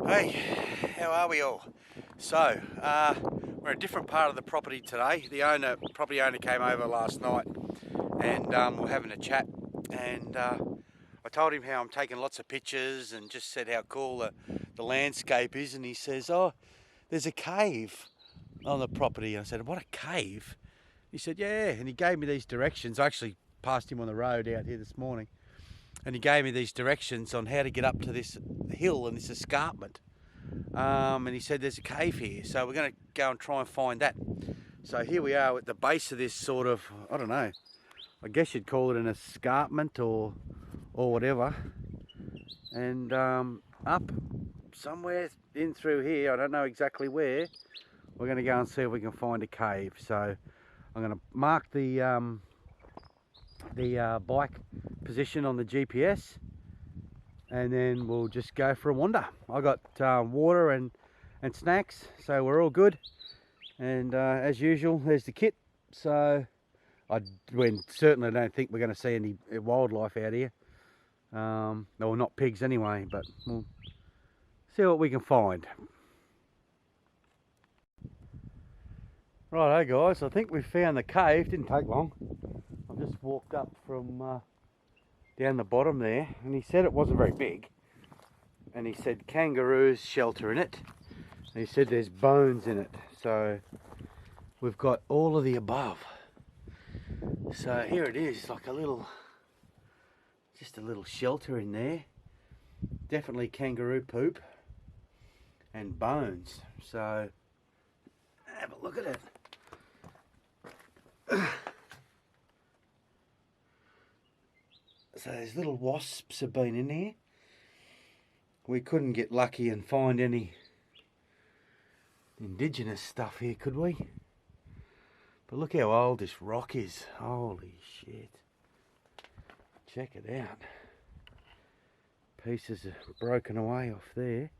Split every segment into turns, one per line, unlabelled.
Hey, how are we all? So, we're in a different part of the property today. The property owner came over last night and we're having a chat, and I told him how I'm taking lots of pictures and just said how cool the landscape is, and he says, oh, there's a cave on the property. I said, what, a cave? He said, yeah, and he gave me these directions. I actually passed him on the road out here this morning, and he gave me these directions on how to get up to this hill and this escarpment. And he said there's a cave here, so we're going to go and try and find that. So here we are at the base of this sort of, I don't know, I guess you'd call it an escarpment or whatever. And up somewhere in through here, I don't know exactly where, we're going to go and see if we can find a cave. So I'm going to mark the bike position on the GPS, and then we'll just go for a wander. I got water and snacks, so we're all good. And as usual, there's the kit. So certainly don't think we're going to see any wildlife out here. Well, not pigs anyway, but we'll see what we can find. Righto guys, I think we found the cave. Didn't take long. I've just walked up from down the bottom there, and he said it wasn't very big, and he said kangaroos shelter in it, and he said there's bones in it, so we've got all of the above. So here it is, like just a little shelter in there. Definitely kangaroo poop and bones, so have a look at it. So these little wasps have been in here. We couldn't get lucky and find any indigenous stuff here, could we? But look how old this rock is. Holy shit. Check it out. Pieces are broken away off there.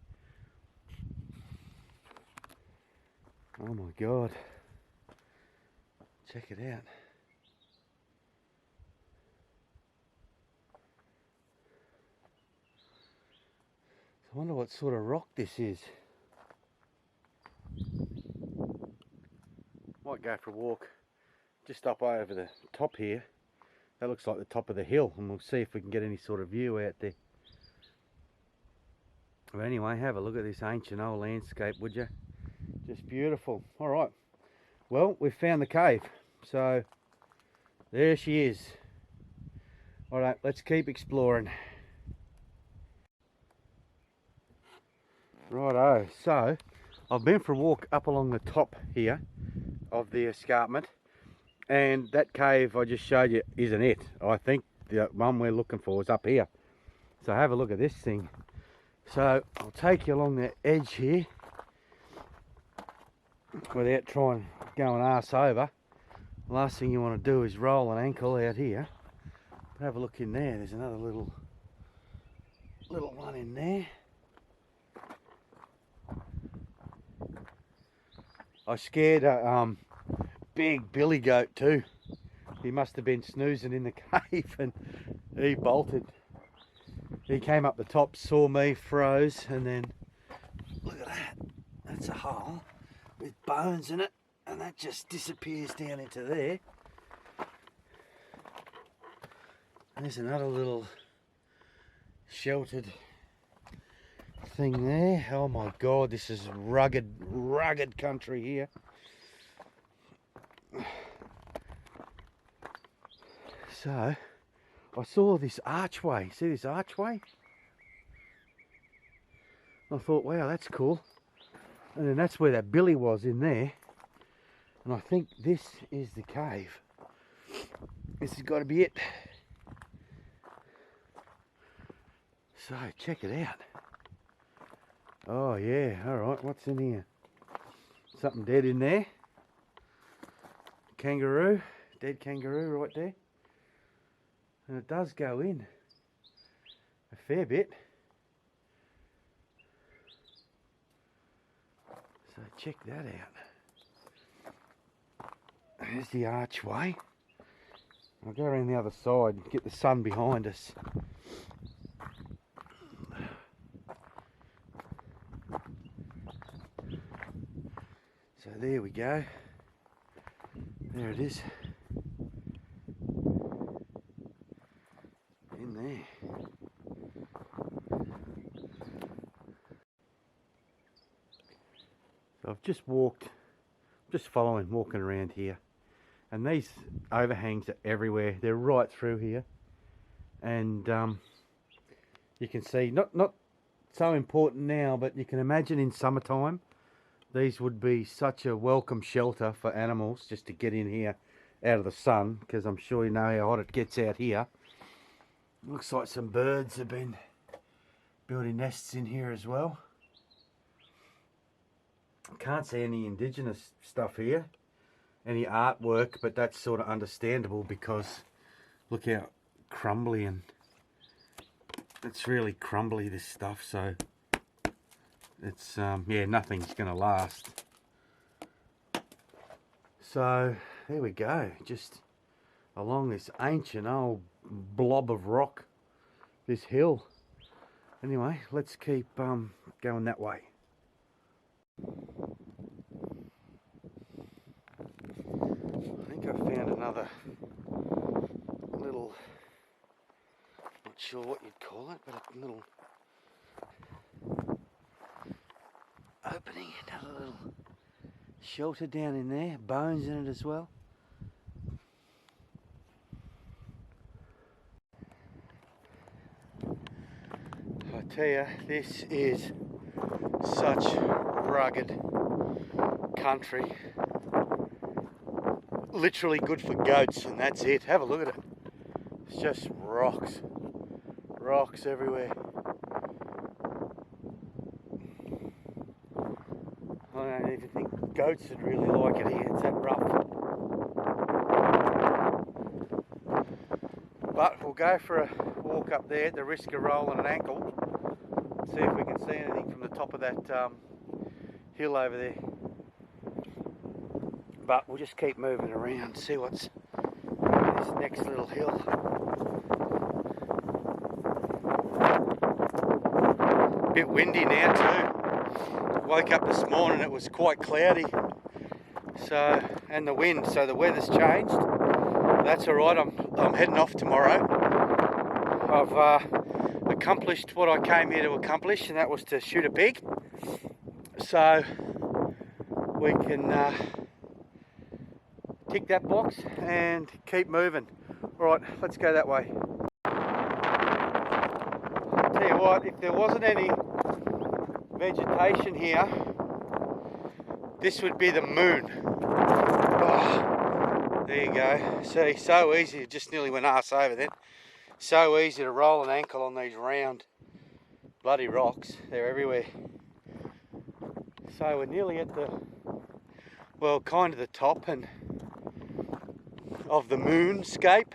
Oh my God. Check it out. I wonder what sort of rock this is. Might go for a walk just up over the top here. That looks like the top of the hill, and we'll see if we can get any sort of view out there. But anyway, have a look at this ancient old landscape, would you? Just beautiful. All right. Well, we've found the cave. So there she is. All right, let's keep exploring. Righto, so I've been for a walk up along the top here of the escarpment, and that cave I just showed you isn't it. I think the one we're looking for is up here. So have a look at this thing. So I'll take you along the edge here without trying going arse over. The last thing you want to do is roll an ankle out here. But have a look in there. There's another little one in there. I scared a big billy goat too. He must have been snoozing in the cave and he bolted. He came up the top, saw me, froze, and then look at that. That's a hole with bones in it, and that just disappears down into there. And there's another little sheltered thing there. Oh my God, this is rugged country here. So I saw this archway. See this archway? I thought, wow, that's cool. And then that's where that billy was, in there. And I think this is the cave. This has got to be it. So check it out. Oh yeah, all right, what's in here? Something dead in there. Kangaroo, dead kangaroo right there. And it does go in a fair bit. So check that out. There's the archway. I'll go around the other side and get the sun behind us. So there we go. There it is. In there. So I've just walked, walking around here. And these overhangs are everywhere. They're right through here. And you can see, not so important now, but you can imagine in summertime, these would be such a welcome shelter for animals just to get in here out of the sun, because I'm sure you know how hot it gets out here. Looks like some birds have been building nests in here as well. Can't see any indigenous stuff here, any artwork, but that's sort of understandable because look how crumbly, and it's really crumbly, this stuff, so it's yeah, nothing's gonna last. So there we go, just along this ancient old blob of rock, this hill. Anyway, let's keep going that way. I think I found another little, not sure what you'd call it, but a little opening, another little shelter down in there, bones in it as well. I tell you, this is such rugged country. Literally good for goats, and that's it. Have a look at it. It's just rocks. Rocks everywhere. I don't even think goats would really like it here. It's that rough. But we'll go for a walk up there at the risk of rolling an ankle. See if we can see anything from the top of that hill over there. But we'll just keep moving around, see what's this next little hill. A bit windy now too. Woke up this morning, it was quite cloudy. So, and the wind, so the weather's changed. That's alright, I'm heading off tomorrow. I've accomplished what I came here to accomplish, and that was to shoot a pig. So we can tick that box and keep moving. Alright, let's go that way. Tell you what, if there wasn't any vegetation here, this would be the moon. Oh, there you go. See, so easy, it just nearly went arse over then. So easy to roll an ankle on these round bloody rocks. They're everywhere. So we're nearly at the, well, kind of the top and of the moonscape.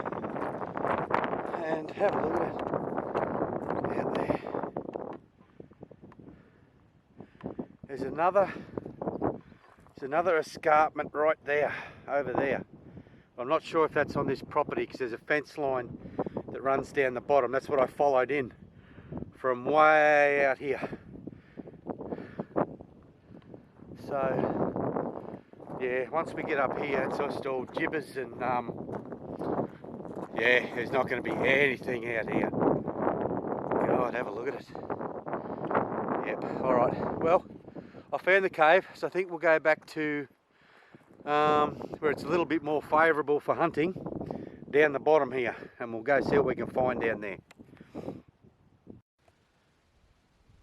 And have a look at it out there. There's another escarpment right there, over there. I'm not sure if that's on this property because there's a fence line that runs down the bottom. That's what I followed in from way out here. So yeah, once we get up here, it's just all gibbers and yeah, there's not going to be anything out here. God, have a look at it. Yep, alright. Well, I found the cave, so I think we'll go back to where it's a little bit more favourable for hunting, down the bottom here, and we'll go see what we can find down there.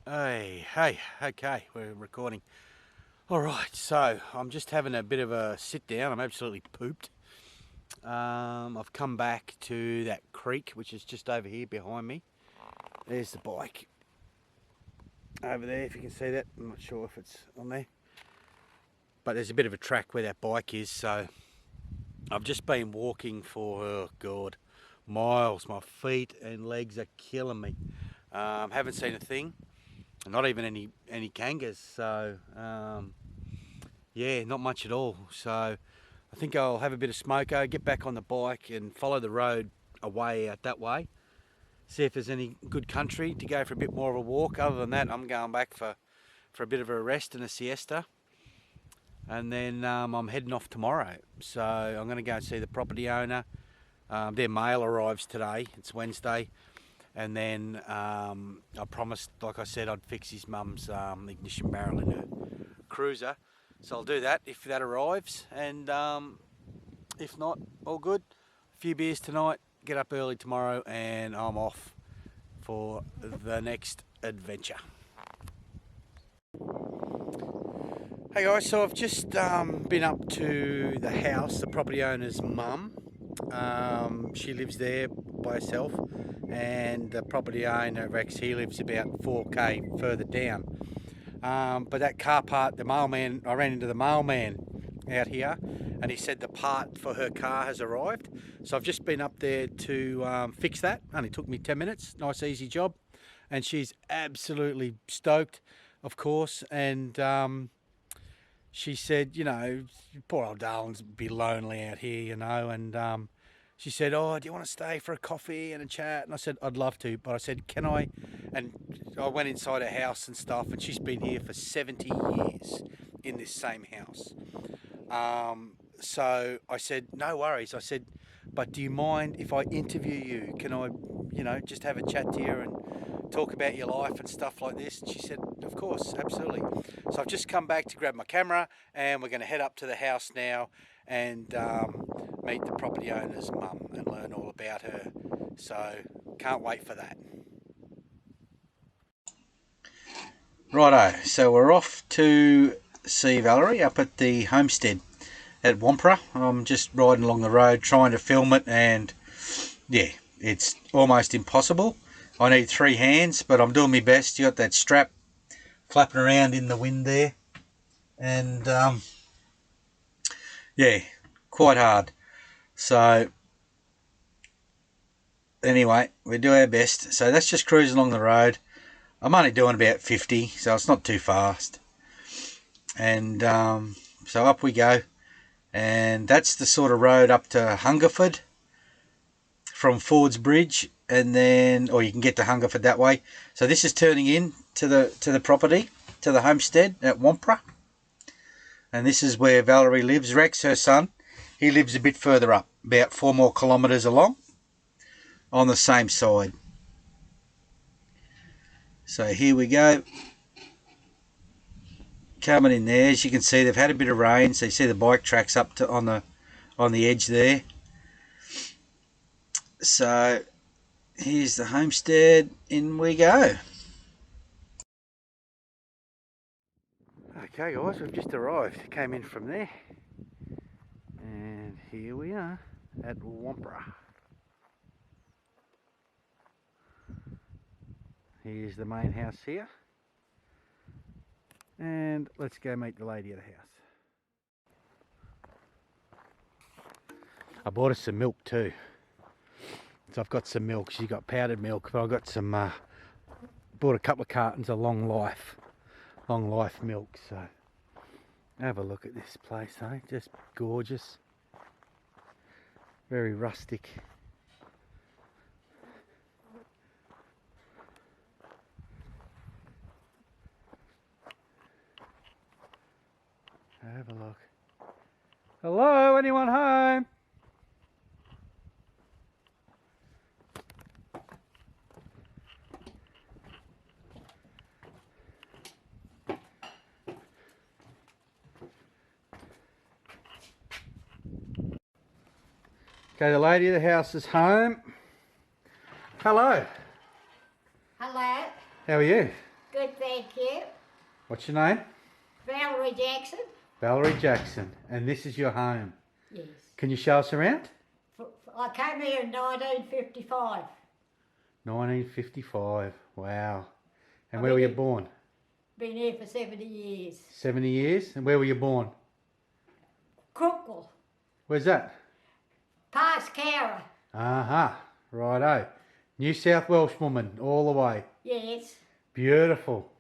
Hey, okay, we're recording. Alright, so I'm just having a bit of a sit down. I'm absolutely pooped. I've come back to that creek, which is just over here behind me. There's the bike over there, if you can see that. I'm not sure if it's on there, but there's a bit of a track where that bike is. So I've just been walking for, oh God, miles. My feet and legs are killing me. Haven't seen a thing, not even any kangas. So yeah, not much at all. So I think I'll have a bit of smoko, get back on the bike and follow the road away out that way. See if there's any good country to go for a bit more of a walk. Other than that, I'm going back for a bit of a rest and a siesta. and then I'm heading off tomorrow. So I'm going to go and see the property owner. Their mail arrives today. It's Wednesday. And then I promised, like I said, I'd fix his mum's ignition barrel in her cruiser. So I'll do that if that arrives. And if not, all good. A few beers tonight, get up early tomorrow, and I'm off for the next adventure. Hey guys, so I've just been up to the house, the property owner's mum. She lives there by herself, and the property owner, Rex, he lives about 4k further down. But that car part, the mailman, I ran into the mailman out here, and he said the part for her car has arrived. So I've just been up there to fix that. Only took me 10 minutes, nice easy job. And she's absolutely stoked, of course, and she said, you know, poor old darling's be lonely out here, you know, and she said, oh, do you want to stay for a coffee and a chat? And I said, I'd love to, but I said, can I? And I went inside her house and stuff, and she's been here for 70 years in this same house. So I said, no worries. I said, but do you mind if I interview you? Can I, you know, just have a chat to you and talk about your life and stuff like this? And she said, of course, absolutely. So I've just come back to grab my camera, and we're going to head up to the house now and meet the property owner's mum and learn all about her. So can't wait for that. Righto, so we're off to see Valerie up at the homestead at Wampra. I'm just riding along the road trying to film it, and yeah, it's almost impossible. I need 3 hands, but I'm doing my best. You got that strap flapping around in the wind there, and yeah, quite hard. So anyway, we do our best. So that's just cruising along the road. I'm only doing about 50, so it's not too fast. And so up we go. And that's the sort of road up to Hungerford from Ford's Bridge, and then, or you can get to Hungerford that way. So this is turning in to the property, to the homestead at Wampra. And this is where Valerie lives. Rex, her son, he lives a bit further up, about 4 more kilometres along, on the same side. So here we go. Coming in there, as you can see, they've had a bit of rain, so you see the bike tracks up to on the edge there. So here's the homestead. In we go. Okay guys, we've just arrived. Came in from there, and here we are at Wampra. Here's the main house here, and let's go meet the lady of the house. I bought us some milk too. So I've got some milk. She's got powdered milk, but I've got some, bought a couple of cartons of long life milk. So have a look at this place, eh? Just gorgeous. Very rustic. Have a look. Hello, anyone home? Okay, the lady of the house is home. Hello.
Hello.
How are you?
Good, thank you.
What's your name?
Valerie Jackson.
Valerie Jackson. And this is your home?
Yes.
Can you show us around?
I came here in 1955.
1955. Wow. And where were you born?
Been here for 70 years.
70 years? And where were you born?
Crookville.
Where's that?
Past Cowra.
Aha. Righto. New South Welsh woman all the way.
Yes.
Beautiful.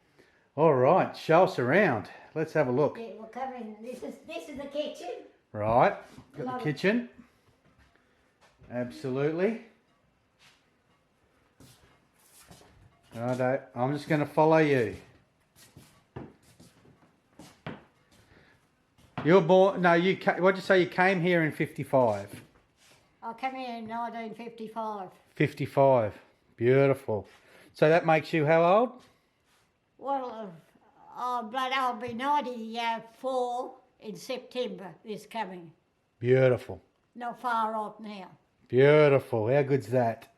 All right. Show us around. Let's have a look.
Yeah, we'll come in. This is the kitchen.
Right. Got
Love
the kitchen. Absolutely. Righto. I'm just going to follow you. You're born. No, what'd you say? You came here in 55.
I came here in 1955.
55. Beautiful. So that makes you how old?
Well, but I'll be 94 in September this coming.
Beautiful.
Not far off now.
Beautiful. How good's that?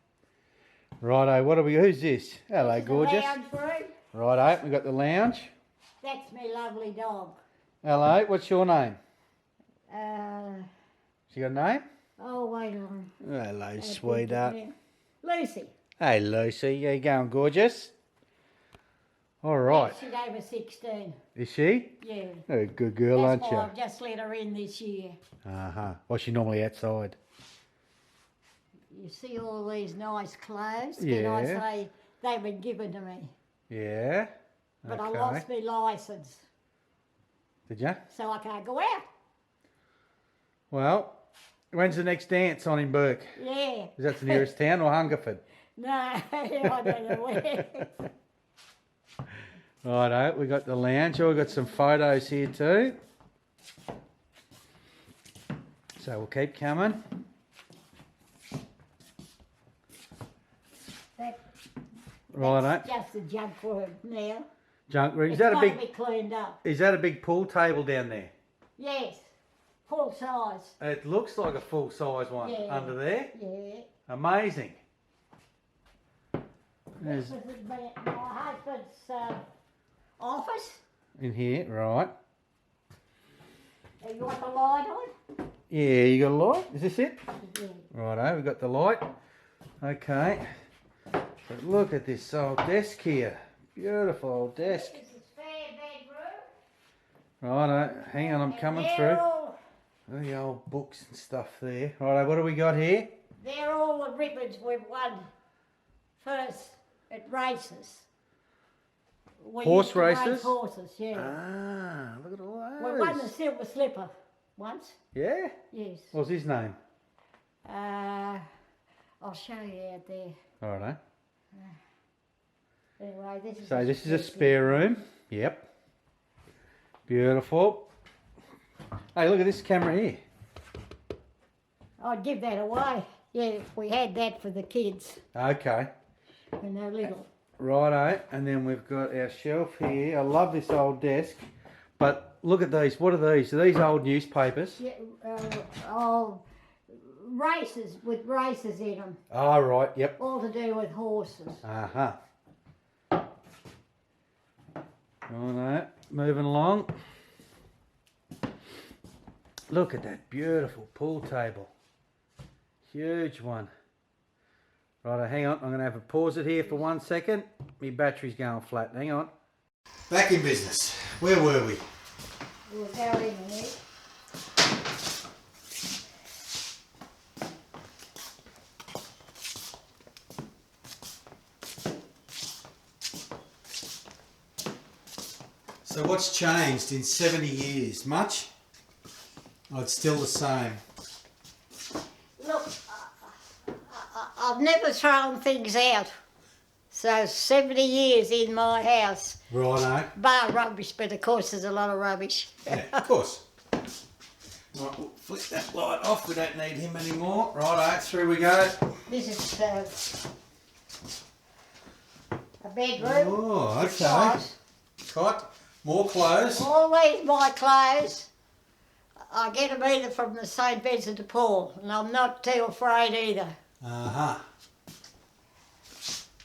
Righto. What are we? Who's this? Hello,
This is
gorgeous.
the lounge room.
Righto. We got the lounge.
That's my lovely dog.
Hello. What's your name? She got a name?
Oh, wait on.
Hello, sweetheart.
Lucy.
Hey, Lucy. How you going, gorgeous? All right.
She's over 16.
Is she?
Yeah.
Oh, good girl,
That's
aren't
why
you?
I've just let her in this year.
Uh-huh. What's she normally outside?
You see all these nice clothes?
Yeah.
Can I say they've been given to me?
Yeah.
But
Okay.
I lost my licence,
Did you?
so I can't go out.
Well, when's the next dance on in Bourke?
Yeah.
Is that the nearest town or Hungerford?
No, I don't know where.
Righto, we got the lounge. We've got some photos here too. So we'll keep coming. Righto.
That's just a junk room now.
Junk room.
It's got to be cleaned up.
Is that a big pool table down there?
Yes, full size.
It looks like a full size one
Yeah.
under there.
Yeah.
Amazing.
This
There's
is my husband's office.
in here, right?
You want the light on?
Yeah, you got a light? Is this it?
Yeah.
Righto, we got the light. Okay. But look at this old desk here. Beautiful old desk.
This is spare bedroom.
Righto, hang on, I'm coming through. The old books and stuff there. Righto, what do we got here?
They're all the ribbons we've won first at races. We
Horse
used to race
races?
Horses, yeah.
Ah, look at all
We won the
those.
silver slipper once.
Yeah?
Yes.
What's his name?
I'll show you out there.
Righto.
Anyway, this is.
So this is a spare room. Yep. Beautiful. Hey, look at this camera here.
I'd give that away. Yeah, we had that for the kids
Okay.
when they were little.
Righto, and then we've got our shelf here. I love this old desk, but look at these. What are these? Are these old newspapers?
Yeah, oh, races with races in them.
Oh, right, yep.
All to do with horses.
Uh-huh. Righto, moving along. Look at that beautiful pool table. Huge one. Righto, hang on. I'm going to have to pause it here for 1 second. My battery's going flat. Hang on. Back in business. Where were we?
We'll go in there.
So what's changed in 70 years? Much? Oh, it's still the same.
Look, I've never thrown things out. So 70 years in my house.
Righto.
Bar rubbish, but of course there's a lot of rubbish.
Yeah, of course. Right, we'll flick that light off. We don't need him anymore. Righto, through we go.
This is a bedroom.
Oh, okay.
Size.
Cot, more clothes.
All these my clothes, I get them either from the St Vincent de Paul, and I'm not too afraid either.
Uh-huh.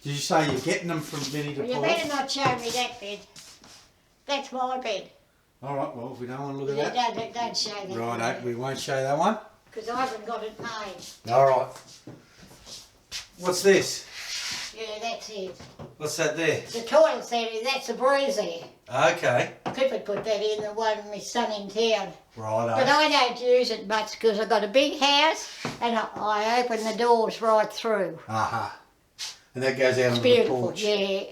Did you say you're getting them from Vinnie de
Well, you
Paul?
better not show me that bed. That's my bed.
All right, well, if we don't want to look at that.
Don't show that.
Righto, we won't show that one.
Because I haven't got it made.
All right. What's this?
Yeah, that's it.
What's that there?
The toilet set, that's a breeze there.
Okay.
Clifford put that in, the one with my son in town.
Righto.
But I don't use it much because I've got a big house and I open the doors right through.
Uh-huh. And that goes out
It's
onto the
beautiful,
porch.
yeah.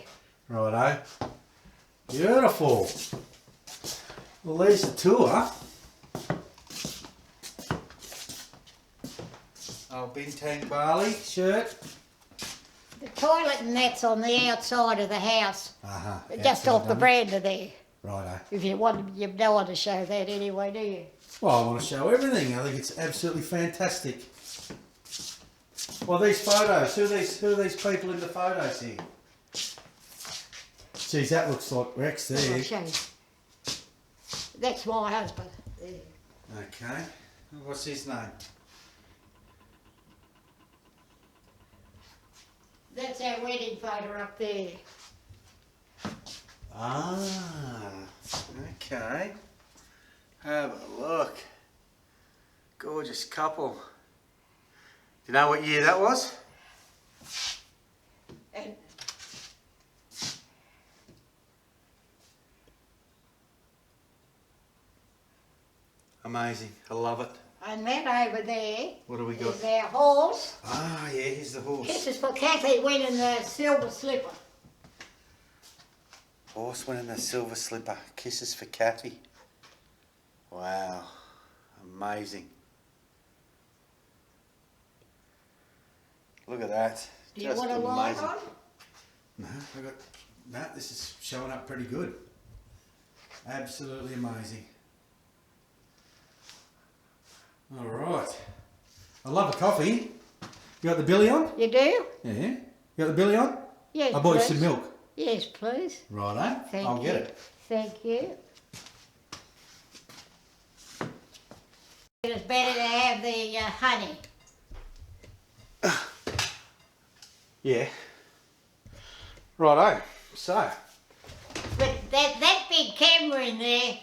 Righto. Beautiful. Well, there's the tour. Oh, Bintang Barley shirt.
The toilet and that's on the outside of the house.
Uh-huh.
Just off the veranda there.
Righto.
If you want, you don't want to show that anyway, do you?
Well, I want to show everything. I think it's absolutely fantastic. Well, these photos. Who are these people in the photos here? Geez, that looks like Rex there.
I'll show you. That's my husband. There.
Okay. What's his name?
That's our wedding photo up there.
Ah, okay. Have a look. Gorgeous couple. Do you know what year that was?
And
Amazing. I love it.
And that over there
What do we got?
is our horse.
Ah, yeah, here's the horse.
This is for Kathy winning the silver slipper.
Horse winning the silver slipper. Kisses for Catty. Wow. Amazing. Look at that.
Do you
Just
want a light
amazing.
on?
No, this is showing up pretty good. Absolutely amazing. All right. I love a coffee. You got the billy on?
You do?
Yeah. You got the billy on?
Yes,
I bought you
please.
some milk.
Yes, please.
Righto.
Thank
I'll
you.
get it.
Thank you. It's better to have the honey.
Yeah. Righto. So.
But that big camera in there,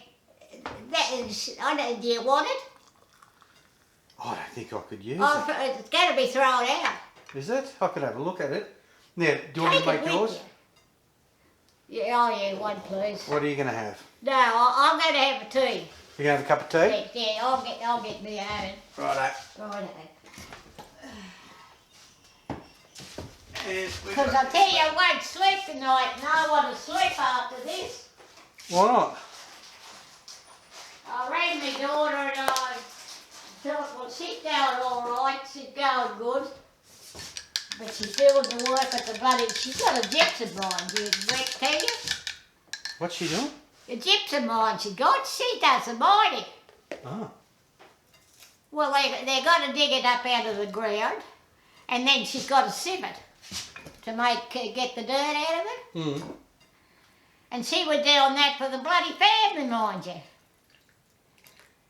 that is, I don't, do you want it?
I don't think I could use
Oh,
it.
it's going to be thrown out.
Is it? I could have a look at it. Now, do you want me to
Take it
make
with
yours?
you. Yeah, oh yeah, one please.
What are you going to have?
No, I'm going to have a tea.
You going to have a cup of tea?
Yeah, I'll get me own.
Righto.
Righto.
Yes,
Because I tell you, I won't sleep tonight, and I want to sleep after this.
Why not?
I rang my daughter and I thought, well, she's going all right, she's going good. But she's doing the work at the bloody, she's got a gypsum mine, did Rex tell you?
What's she doing?
A gypsum mine she got, she does the mining.
Oh.
Well, they're going to dig it up out of the ground, and then she's got to sieve it to get the dirt out of it.
Mm.
And she was doing that for the bloody family, mind you.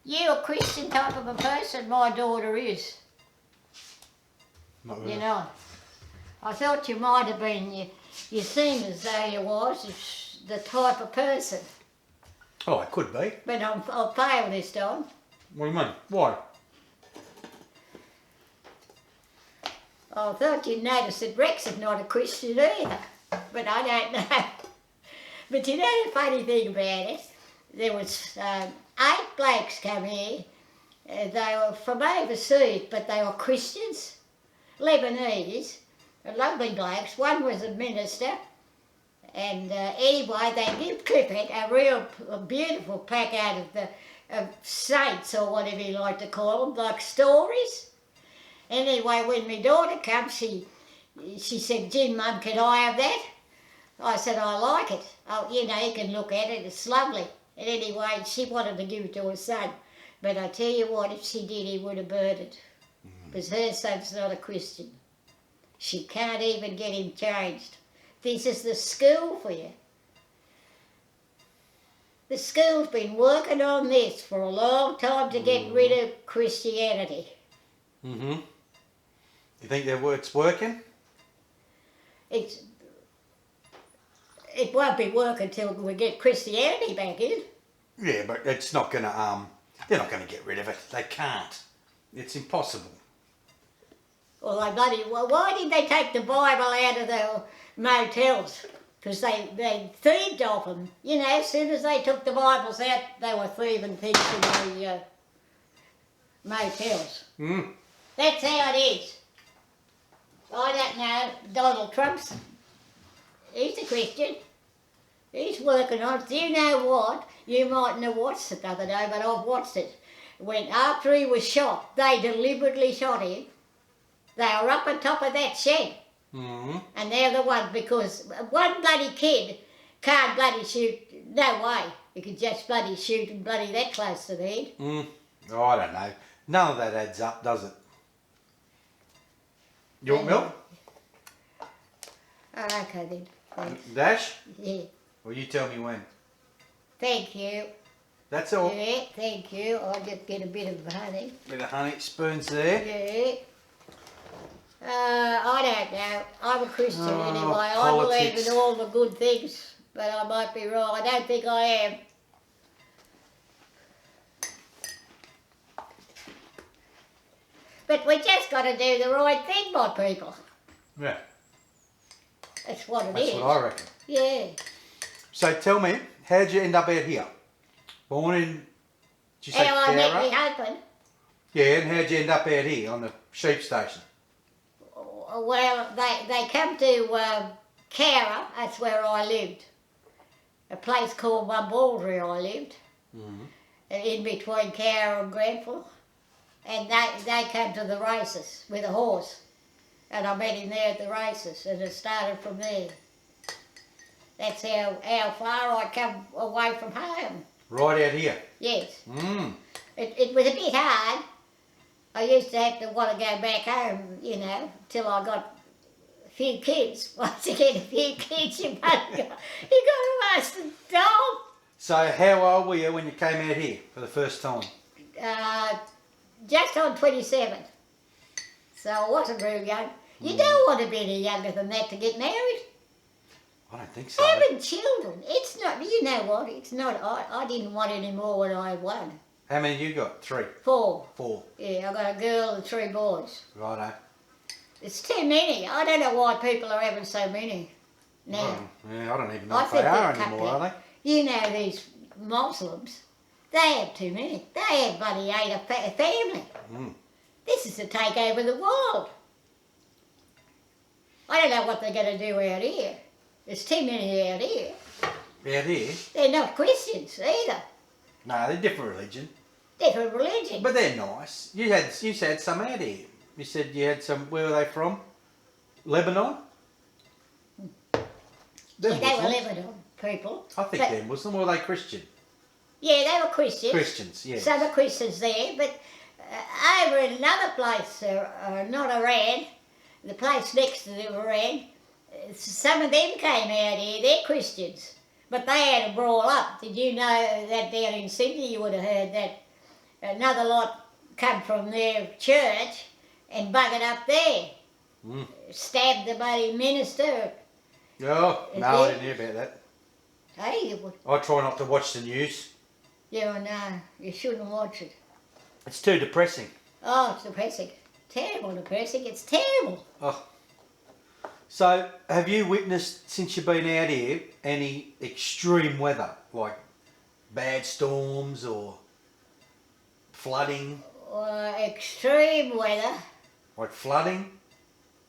You a Christian type of a person, my daughter is.
Not really.
You know. I thought you might have been, you seem as though you was the type of person.
Oh, it could be.
But I'll fail this time.
What do you mean? Why?
I thought you'd notice that Rex is not a Christian either. But I don't know. But you know the funny thing about it? There was 8 blokes come here. They were from overseas, but they were Christians. Lebanese. Lovely blokes. One was a minister. And anyway, they did clip it, a beautiful pack out of the saints, or whatever you like to call them, like stories. Anyway, when my daughter comes, she said, Jim, Mum, can I have that? I said, I like it. Oh, you know, you can look at it, it's lovely. And anyway, she wanted to give it to her son. But I tell you what, if she did, he would have burned it. Because her son's not a Christian. She can't even get him changed. This is the school for you. The school's been working on this for a long time to get rid of Christianity.
Mm-hmm. You think it's working?
It won't be working till we get Christianity back in.
Yeah, but it's not going to, they're not going to get rid of it. They can't. It's impossible.
Well, why did they take the Bible out of the motels? Because they thieved off them. You know, as soon as they took the Bibles out, they were thieving things in the motels.
Mm.
That's how it is. I don't know, Donald Trump's, he's a Christian. He's working on it. Do you know what? You mightn't have watched it the other day, but I've watched it. When after he was shot, they deliberately shot him. They were up on top of that shed.
Mm-hmm.
And they're the ones, because one bloody kid Can't bloody shoot, no way. You could just bloody shoot and bloody that close to the head.
Oh, I don't know. None of that adds up, does it? You want milk?
Oh, okay then. Thanks.
Dash?
Yeah.
Well, you tell me when.
Thank you.
That's all.
Yeah, thank you. I'll just get a bit of honey.
Bit of honey, spoons there.
Yeah. I don't know. I'm a Christian anyway.
Politics.
I believe in all the good things, but I might be wrong. I don't think I am. But we just got to do the right thing by people.
Yeah,
That's what it
that's
is.
what I reckon.
Yeah.
So tell me, how'd you end up out here? Born in, did you say
How I met
Cowra?
my husband.
Yeah, and how'd you end up out here on the sheep station?
Well, they come to Cowra, that's where I lived. A place called Bourke I lived, in between Cowra and Grenfell. And they came to the races with a horse. And I met him there at the races, and it started from there. That's how far I come away from home.
Right out here?
Yes.
Mm.
It was a bit hard. I used to have to want to go back home, you know, till I got a few kids. Once you get a few kids, you got to ask them dog.
So how old were you when you came out here for the first time?
Just on 27. So I wasn't real young. You don't want to be any younger than that to get married.
I don't think so.
Having children, it's not, you know what, it's not, I didn't want any more when I had one.
How many you got? 3?
4.
4.
Yeah, I got a girl and 3 boys.
Righto.
It's too many. I don't know why people are having so many now.
Well, yeah, I don't even know
I
if they
think
are
they're
anymore, are they?
You know these Muslims, they have too many. They have bloody 8 a family.
Mm.
This is to take over the world. I don't know what they're going to do out here. There's too many out here.
Out here?
They're not Christians either.
No, they're different religion.
Different religion.
But they're nice. You had some out here. You said you had some, where were they from? Lebanon?
Yeah,
They're
they were
Muslims.
Lebanon people.
I think
But-
they're Muslim, or are they Christian?
Yeah, they were Christians.
Christians, yes.
Some are Christians there, but over in another place, not Iran, the place next to the Iran, some of them came out here, they're Christians. But they had a brawl up. Did you know that down in Sydney you would have heard that another lot come from their church and buggered up there?
Mm.
Stabbed the bloody minister.
Oh,
Is
no, I
it?
didn't hear about that.
Hey, you would.
I try not to watch the news.
Yeah, I know. You shouldn't watch it.
It's too depressing.
Oh, it's depressing. Terrible depressing. It's terrible.
Oh. So, have you witnessed, since you've been out here, any extreme weather? Like bad storms or flooding?
Extreme weather.
Like flooding?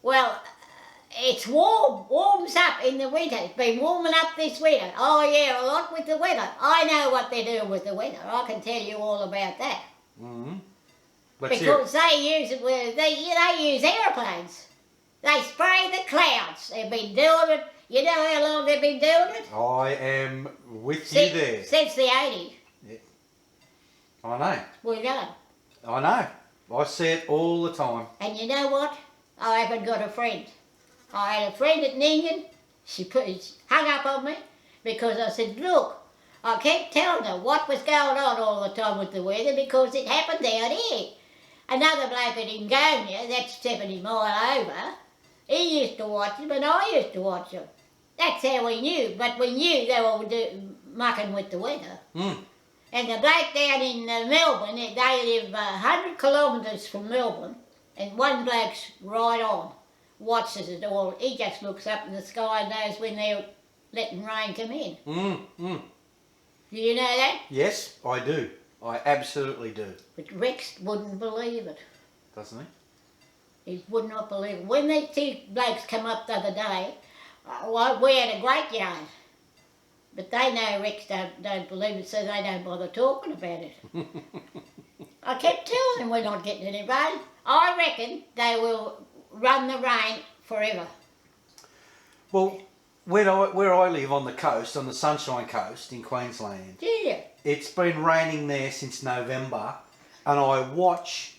Well, it's warms up in the winter. It's been warming up this winter. Oh yeah, a lot with the weather. I know what they're doing with the weather. I can tell you all about that.
Mm-hmm. Let's hear it.
Because they use it with, they use aeroplanes. They spray the clouds. They've been doing it. You know how long they've been doing it?
I am with you there.
Since the 80s.
I know.
We know.
I know. I see it all the time.
And you know what? I haven't got a friend. I had a friend at Ninian. She hung up on me because I said, look, I kept telling her what was going on all the time with the weather because it happened down here. Another bloke at Ingonia, that's 70 mile over, he used to watch them and I used to watch them. That's how we knew. But we knew they were mucking with the weather.
Mm.
And the bloke down in Melbourne, they live 100 kilometres from Melbourne, and one bloke's right on, watches it all. He just looks up in the sky and knows when they're letting rain come in. Do you know that?
Yes, I do. I absolutely do.
But Rex wouldn't believe it.
Doesn't he?
He would not believe it. When these 2 blokes come up the other day, we had a great yarn. But they know Rex don't believe it, so they don't bother talking about it. I kept telling them we're not getting any rain. I reckon they will run the rain forever.
Well, where I live on the coast, on the Sunshine Coast in Queensland,
Yeah.
it's been raining there since November, and I watch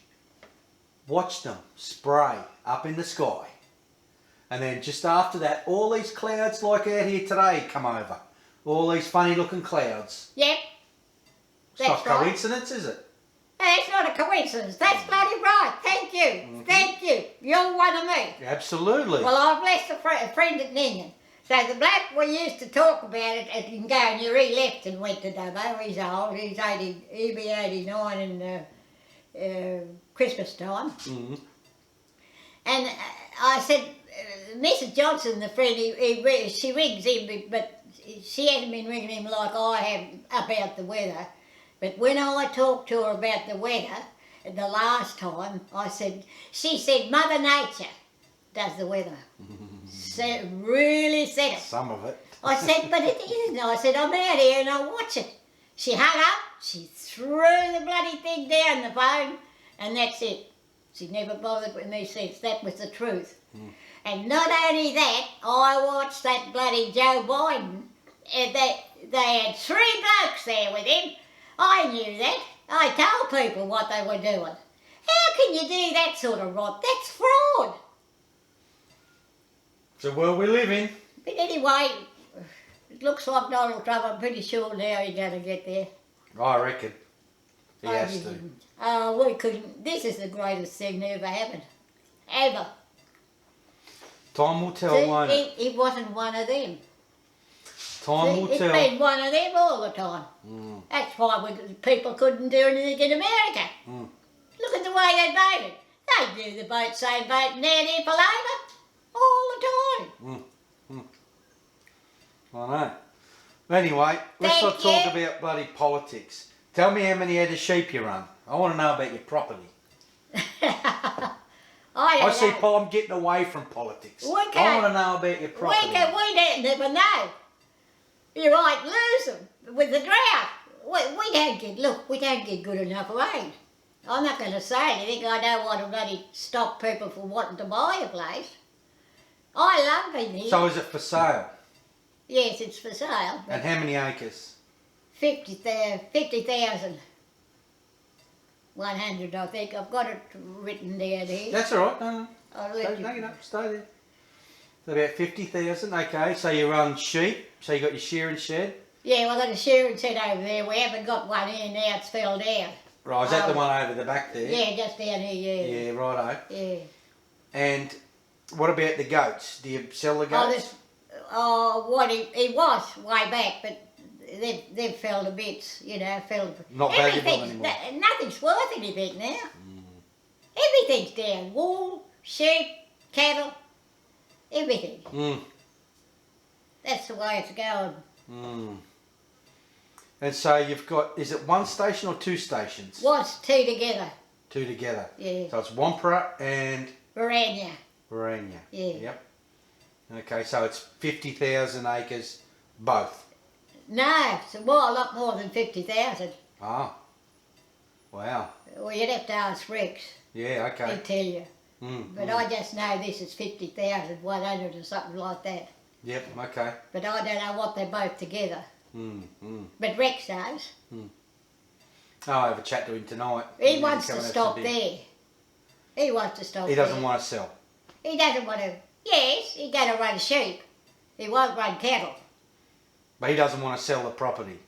them spray up in the sky, and then just after that, all these clouds like out here today come over. All these funny looking clouds.
Yep.
It's not
That's right.
coincidence, is it?
That's not a coincidence. That's bloody right. Thank you. Thank you. You're one of me.
Absolutely.
Well, I've left a friend at Ninian. So the bloke we used to talk about it at Ngonia, he left and went to Dubbo. He's old. He'll be 89 in Christmas time.
Mm-hmm.
And I said, Mrs. Johnson, the friend, she rings him, but she hasn't been ringing him like I have about the weather. But when I talked to her about the weather, the last time, she said, Mother Nature does the weather. Really said it.
Some of it.
I said, but it isn't. I said, I'm out here and I watch it. She hung up, she threw the bloody thing down the phone, and that's it. She never bothered with me since. That was the truth. And not only that, I watched that bloody Joe Biden. And they had 3 blokes there with him. I knew that. I told people what they were doing. How can you do that sort of rot? That's fraud.
It's the world we live in.
But anyway, it looks like Donald Trump. I'm pretty sure now he's going to get there.
I reckon. He has to.
Oh, we couldn't. This is the greatest thing that ever happened. Ever.
Time will tell, won't it?
He wasn't one of them.
Time will tell.
It's been one of them all the time. That's why people couldn't do anything in America. Look at the way they voted. They do the same voting down here for Labor all the time.
I know. Anyway, let's not talk about bloody politics. Tell me how many head of sheep you run. I want to know about your property. I see I'm getting away from politics. I want to know about your property.
We don't never know. You might lose them with the drought. We don't get good enough rain. I'm not going to say anything. I don't want to bloody stop people from wanting to buy a place. I love being here.
So is it for sale?
Yes, it's for sale.
And how many acres?
50,000. 100, I think. I've got it written down here.
That's all right. No.
I'll let you...
No, stay there. So about 50,000. Okay, so you run sheep. So you got your shearing shed.
Yeah, well, I've got a shearing shed over there. We haven't got one here now. It's fell down.
Right, is that the one over the back there?
Yeah, just down here, yeah.
Yeah, righto.
Yeah.
And what about the goats? Do you sell the goats?
He was way back, but they've fell to bits,
Not valuable anymore.
Nothing's worth anything now. Everything's down. Wool, sheep, cattle, everything. That's the way it's going.
And so you've got, is it one station or 2 stations?
What's 2 together?
2 together.
Yeah.
So it's Wampara and...
Varania.
Varania.
Yeah.
Yep. Okay, so it's 50,000 acres both.
No, it's a lot more than 50,000.
Ah. Wow.
Well, you'd have to ask Rex.
Yeah, okay.
He'll tell you. But I just know this is 50,100 or something like that.
Yep, okay.
But I don't know what they're both together. But Rex knows.
I'll have a chat to him tonight.
He wants to stop there. He wants to stop there.
He doesn't want to sell.
He doesn't want to. Yes, he's going to run sheep. He won't run cattle.
But he doesn't want to sell the property.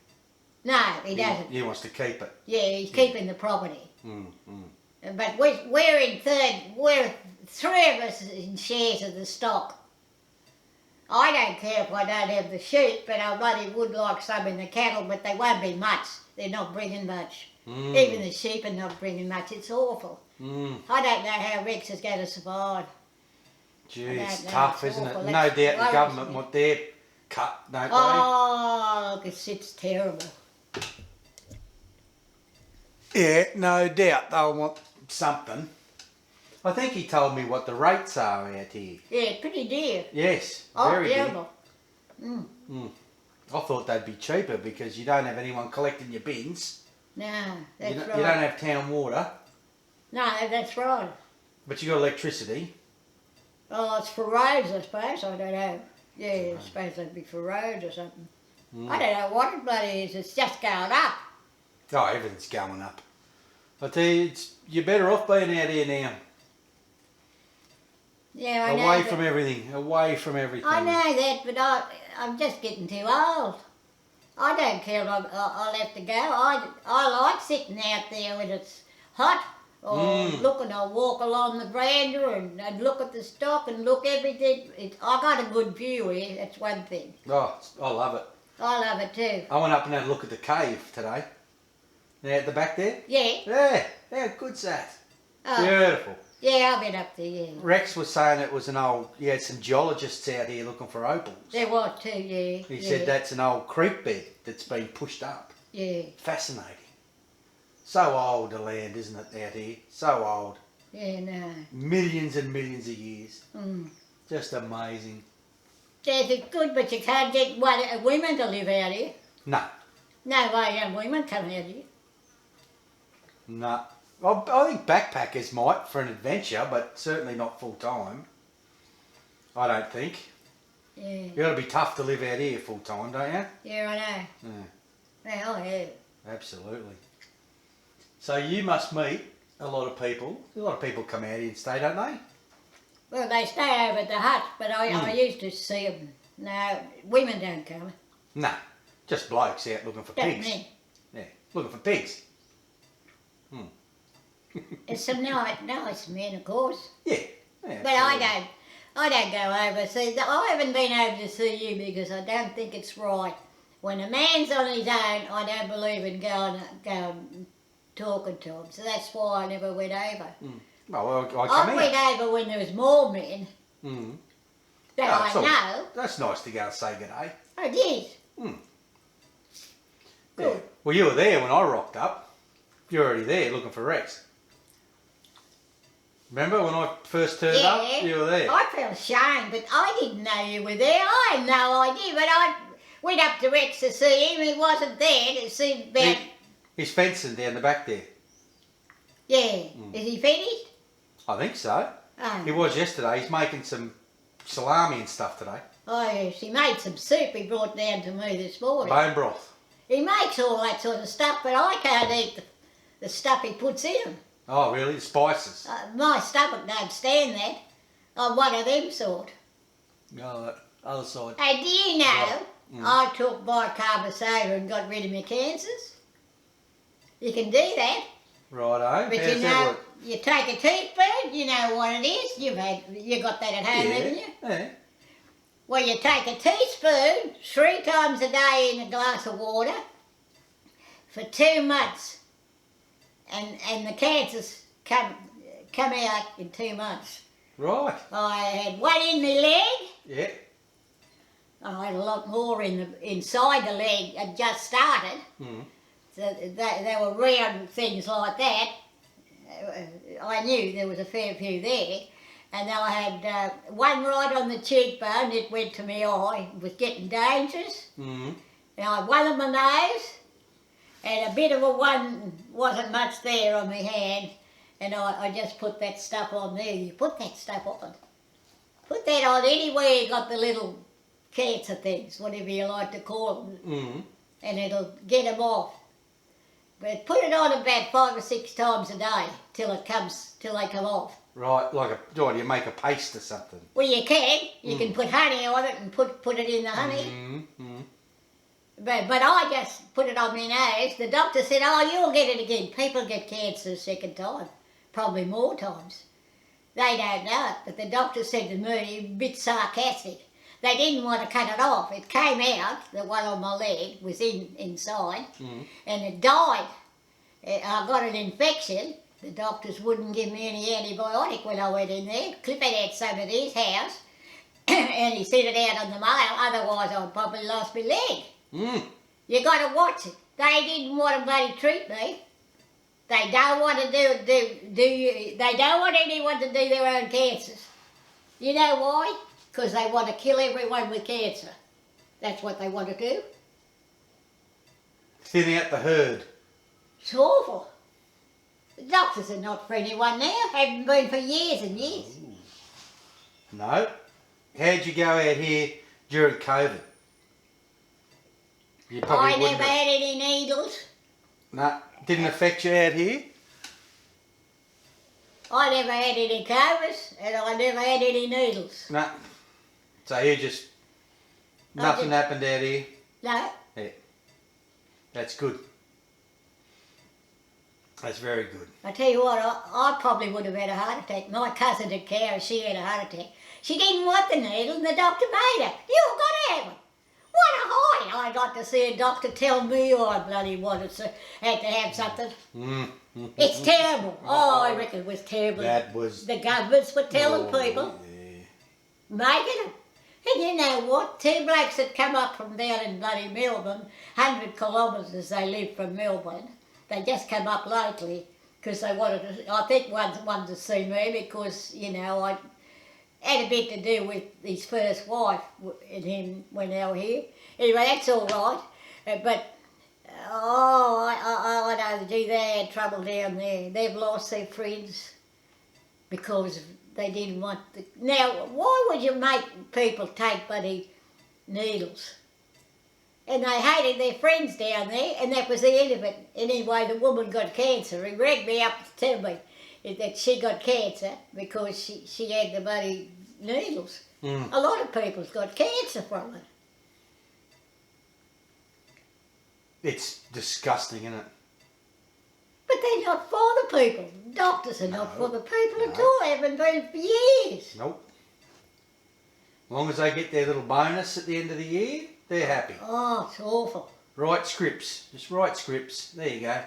No, he doesn't.
He wants to keep it.
Yeah, he's keeping the property. But we're in third. We're 3 of us in shares of the stock. I don't care if I don't have the sheep, but I bloody would like some in the cattle, but they won't be much. They're not bringing much. Even the sheep are not bringing much. It's awful. I don't know how Rex is going to survive.
Gee, it's tough, isn't it? No doubt the government want their cut, don't they?
Oh, look, it's terrible.
Yeah, no doubt they'll want something. I think he told me what the rates are out here.
Yeah, pretty dear.
Yes, very dear. I thought they'd be cheaper because you don't have anyone collecting your bins.
No, that's right.
You don't have town water.
No, that's right.
But you got electricity.
Oh, it's for roads, I suppose. I don't know. Yeah, I suppose that'd be for road or something.
Mm.
I don't know what it bloody is. It's just going up.
Oh, everything's going up. I tell you, you're better off being out here now.
Yeah, I know.
Away from everything. Away from everything.
I know that, but I'm just getting too old. I don't care if I'll have to go. I like sitting out there when it's hot, or I'll walk along the veranda and look at the stock and look everything. I got a good view here, that's one thing.
Oh, I love it.
I love it too.
I went up and had a look at the cave today. Now at the back there?
Yeah.
Yeah, how good's that?
Oh,
Beautiful.
yeah, I've been up there, yeah.
Rex was saying it was he had some geologists out here looking for opals.
There was too, yeah.
He said that's an old creek bed that's been pushed up.
Yeah.
Fascinating. So old the land, isn't it, out here? So old.
Yeah, no.
Millions and millions of years.
Mm.
Just amazing.
Yes, it's good, but you can't get women to live out here.
No.
No way young women come out here.
No. I think backpackers might for an adventure, but certainly not full time. I don't think.
Yeah.
You've got to be tough to live out here full time, don't you?
Yeah, I know.
Yeah.
Well, yeah.
Absolutely. So you must meet a lot of people. A lot of people come out here and stay, don't they?
Well, they stay over at the hut, but I used to see them. No, women don't come.
No. Just blokes out looking for
Don't
pigs.
me.
Yeah. Looking for pigs.
It's some nice men, of course.
Yeah.
But I don't go over. See, I haven't been over to see you because I don't think it's right. When a man's on his own, I don't believe in going talking to him. So that's why I never went over.
Well, I come
I went over when there was more men that I know.
That's nice to go and say good day.
I did.
Good.
Good.
Yeah. Well, you were there when I rocked up. You're already there looking for Rex. Remember when I first turned up? You were there.
I felt ashamed, but I didn't know you were there. I had no idea, but I went up to Rex to see him. He wasn't there to see about...
He's fencing down the back there.
Yeah. Is he finished?
I think so.
Oh.
He was yesterday. He's making some salami and stuff today.
Oh, yes. He made some soup he brought down to me this morning.
Bone broth.
He makes all that sort of stuff, but I can't eat the stuff he puts in them.
Oh, really? The spices?
My stomach don't stand that. I'm one of them sort.
Oh, that other side.
Hey, do you know I took bicarbonate and got rid of my cancers? You can do that.
Righto.
But
How's
you
that
know,
work?
you take a teaspoon, you know what it is. You got that at home, haven't you?
Yeah.
Well, you take a teaspoon 3 times a day in a glass of water for 2 months, and the cancers come out in 2 months.
Right.
I had one in my leg.
Yeah.
I had a lot more inside the leg. It just started. So they were round things like that. I knew there was a fair few there. And then I had one right on the cheekbone. It went to my eye. It was getting dangerous. And I had one on my nose. And a bit of a one wasn't much there on my hand. And I just put that stuff on there. You put that stuff on. Put that on anywhere you got the little cancer things, whatever you like to call them. And it'll get them off. But put it on about 5 or 6 times a day till they come off.
Right, do you make a paste or something?
Well, you can. You can put honey on it and put it in the honey. But I just put it on my nose. The doctor said, oh, you'll get it again. People get cancer a second time, probably more times. They don't know it, but the doctor said to me, a bit sarcastic, they didn't want to cut it off. It came out, the one on my leg was inside, and it died. I got an infection. The doctors wouldn't give me any antibiotic when I went in there. Clifford had some at his house, and he sent it out on the mail, otherwise I'd probably lost my leg. You got to watch it. They didn't want to bloody treat me. They don't want to they don't want anyone to do their own cancers. You know why? Because they want to kill everyone with cancer. That's what they want to do.
Thin out the herd.
It's awful. The doctors are not for anyone now. Haven't been for years and years.
No. How'd you go out here during COVID. You
I
probably wouldn't
never
have.
had any needles.
No, didn't affect you out here?
I never had any COVID, and I never had any needles.
No. So you just, nothing happened out here?
No.
Yeah. That's good. That's very good.
I tell you what, I probably would have had a heart attack. My cousin at Cara, she had a heart attack. She didn't want the needle and the doctor made her. You've got to have it. What a high! I got to see a doctor tell me I bloody had to have something. It's terrible. Oh, I reckon it was terrible.
That was...
The governments were telling people, making them. And you know what? 2 blokes had come up from down in bloody Melbourne, 100 kilometres they live from Melbourne. They just come up lately because they wanted to, I think one wanted to see me because, you know, I had a bit to do with his first wife and him when they were here. Anyway, that's all right. But, I know, gee, they had trouble down there. They've lost their friends because they didn't want the... Now, why would you make people take bloody needles? And they hated their friends down there, and that was the end of it. Anyway, the woman got cancer. He rang me up to tell me that she got cancer because she had the bloody needles. A lot of people's got cancer from it.
It's disgusting, isn't it?
But they're not for the people. Doctors are not for the people at all. Haven't been for years.
Nope. As long as they get their little bonus at the end of the year, they're happy.
Oh, it's awful.
Write scripts. Just write scripts. There you go.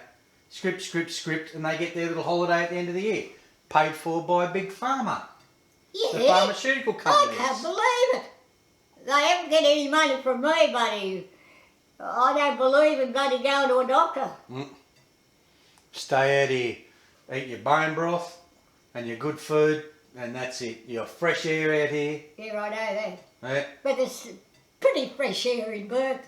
Script, and they get their little holiday at the end of the year. Paid for by a big pharma.
Yeah.
The pharmaceutical companies.
I can't believe it. They haven't get any money from me, buddy. I don't believe in bloody going to a doctor.
Stay out here. Eat your bone broth and your good food, and that's it. Your fresh air out here.
Yeah, I know that.
Yeah.
But it's pretty fresh air in Bourke.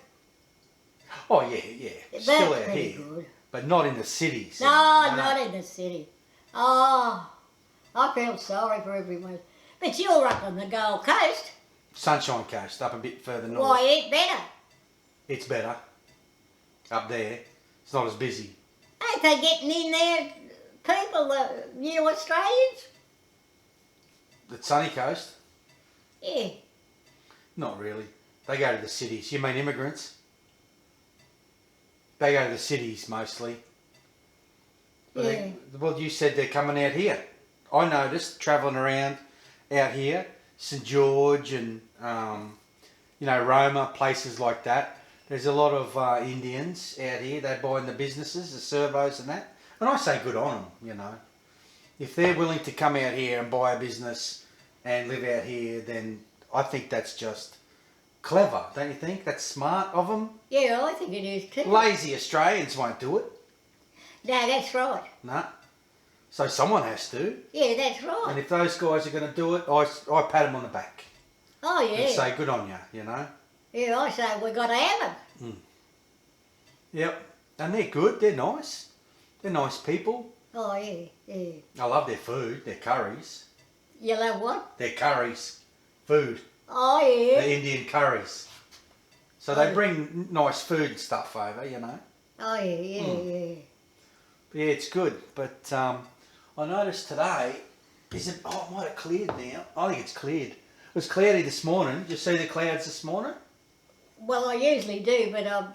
Oh, yeah. Still out
pretty
here.
good.
But not in the cities.
No, not in the city. Oh, I feel sorry for everyone. But you're up on the Gold Coast.
Sunshine Coast, up a bit further north.
Why, it better.
It's better. Up there. It's not as busy.
Ain't they getting in there, people, new Australians?
The sunny coast?
Yeah.
Not really. They go to the cities. You mean immigrants? They go to the cities mostly. But well, you said they're coming out here. I noticed travelling around out here, St George and Roma, places like that. There's a lot of Indians out here. They buy in the businesses, the servos and that. And I say good on them, If they're willing to come out here and buy a business and live out here, then I think that's just clever, don't you think? That's smart of them.
Yeah, I think it is too.
Lazy Australians won't do it.
No, that's right.
No. So someone has to.
Yeah, that's right.
And if those guys are going to do it, I pat them on the back.
Oh, yeah.
And say good on you,
Yeah, I say we've got to have them.
Yep. And they're good. They're nice. They're nice people.
Oh, yeah.
I love their food, their curries.
You love what?
Their curries. Food.
Oh, yeah.
The Indian curries. So they bring nice food and stuff over,
Oh, yeah.
But yeah, it's good. But I noticed today, it might have cleared now. I think it's cleared. It was cloudy this morning. Did you see the clouds this morning?
Well, I usually do, but I'm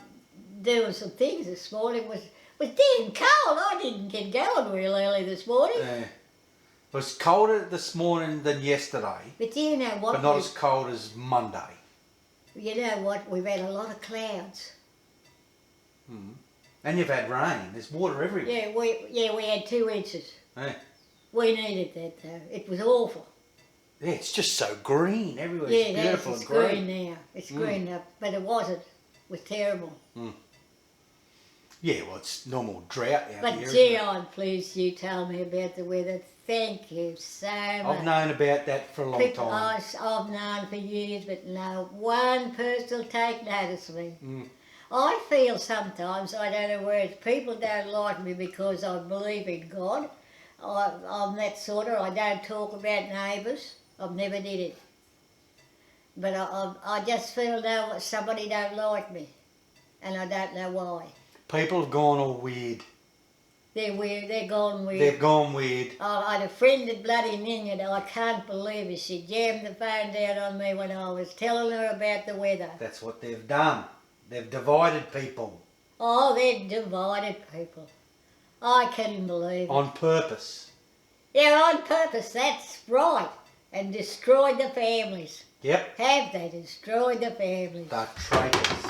doing some things this morning. It was damn cold. I didn't get going real early this morning.
Yeah. It was colder this morning than yesterday.
But you know what?
But not as cold as Monday.
You know what? We've had a lot of clouds.
And you've had rain. There's water everywhere.
Yeah, we had 2 inches.
Yeah.
We needed that though. It was awful.
Yeah, it's just so green everywhere.
Yeah,
it's beautiful
it's
and green.
green now. It's green up, but it wasn't. It was terrible.
Yeah, well, it's normal drought out
But
here.
gee, I'm pleased you told me about the weather. Thank you so much.
I've known about that for a long time.
I've known for years, but no one person will take notice of me. I feel sometimes, I don't know where it's, people don't like me because I believe in God. I'm that sort of, I don't talk about neighbours. I've never did it. But I just feel now somebody don't like me, and I don't know why.
People have gone all weird.
They're weird. They're gone weird.
They've gone weird.
I had a friend at bloody Ninian, I can't believe it. She jammed the phone down on me when I was telling her about the weather.
That's what they've done. They've divided people.
Oh, they've divided people. I couldn't believe it.
On purpose.
Yeah, on purpose, that's right. And destroyed the families.
Yep.
Have they destroyed the families?
They're traitors.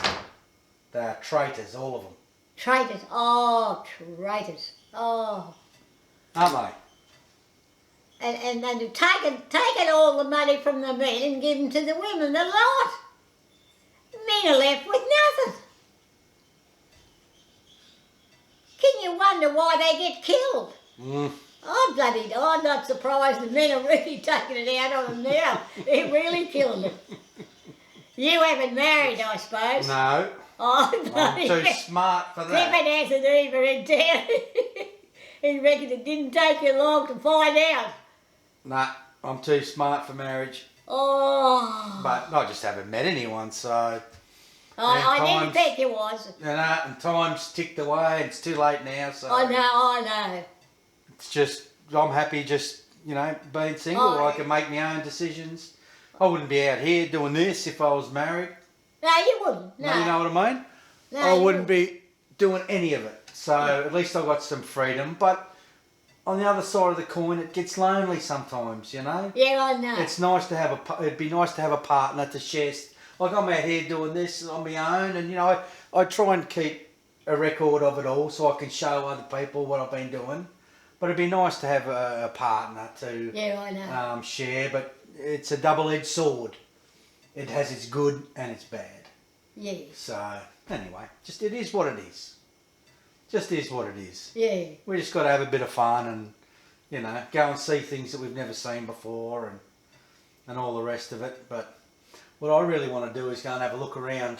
They're traitors, all of them.
Traitors. Oh, traitors. Oh.
Aren't they?
And they've taken all the money from the men and given to the women, the lot. Men are left with nothing. Can you wonder why they get killed? I'm not surprised the men are really taking it out on them now. They're really killing them. You haven't married, I suppose.
No.
Oh,
I'm too smart for that.
Clifford hasn't either in town. He reckons it didn't take you long to find out.
Nah, I'm too smart for marriage.
Oh.
But I just haven't met anyone, so...
I didn't think it was.
And time's ticked away, it's too late now, so...
I know.
It's just, I'm happy just, being single.
Oh.
I can make my own decisions. I wouldn't be out here doing this if I was married.
No, you wouldn't. No.
You know what I mean?
No,
I
you
wouldn't be doing any of it. So at least I've got some freedom. But on the other side of the coin, it gets lonely sometimes,
Yeah, I know.
It's nice to have it'd be nice to have a partner to share. Like I'm out here doing this on my own, and I try and keep a record of it all so I can show other people what I've been doing. But it'd be nice to have a partner to
I know.
share. But it's a double-edged sword. It has its good and its bad.
Yeah.
So anyway, just it is what it is. Just is what it is.
Yeah.
We just got to have a bit of fun and, go and see things that we've never seen before and all the rest of it. But what I really want to do is go and have a look around.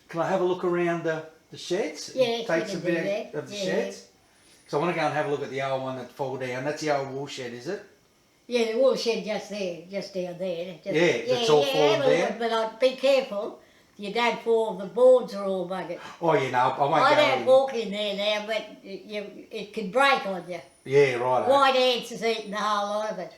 Can I have a look around the sheds?
Yeah,
Take some bit of the sheds? So I want to go and have a look at the old one that fell down. That's the old wool shed, is it?
Yeah, the wool shed just down there.
That's all fallen down.
But I'd be careful. You don't fall, the boards are all buggered.
Oh, I won't
I
go
don't
in.
walk in there now, but it could break on you.
Yeah, right.
White ants is eating the whole lot of it.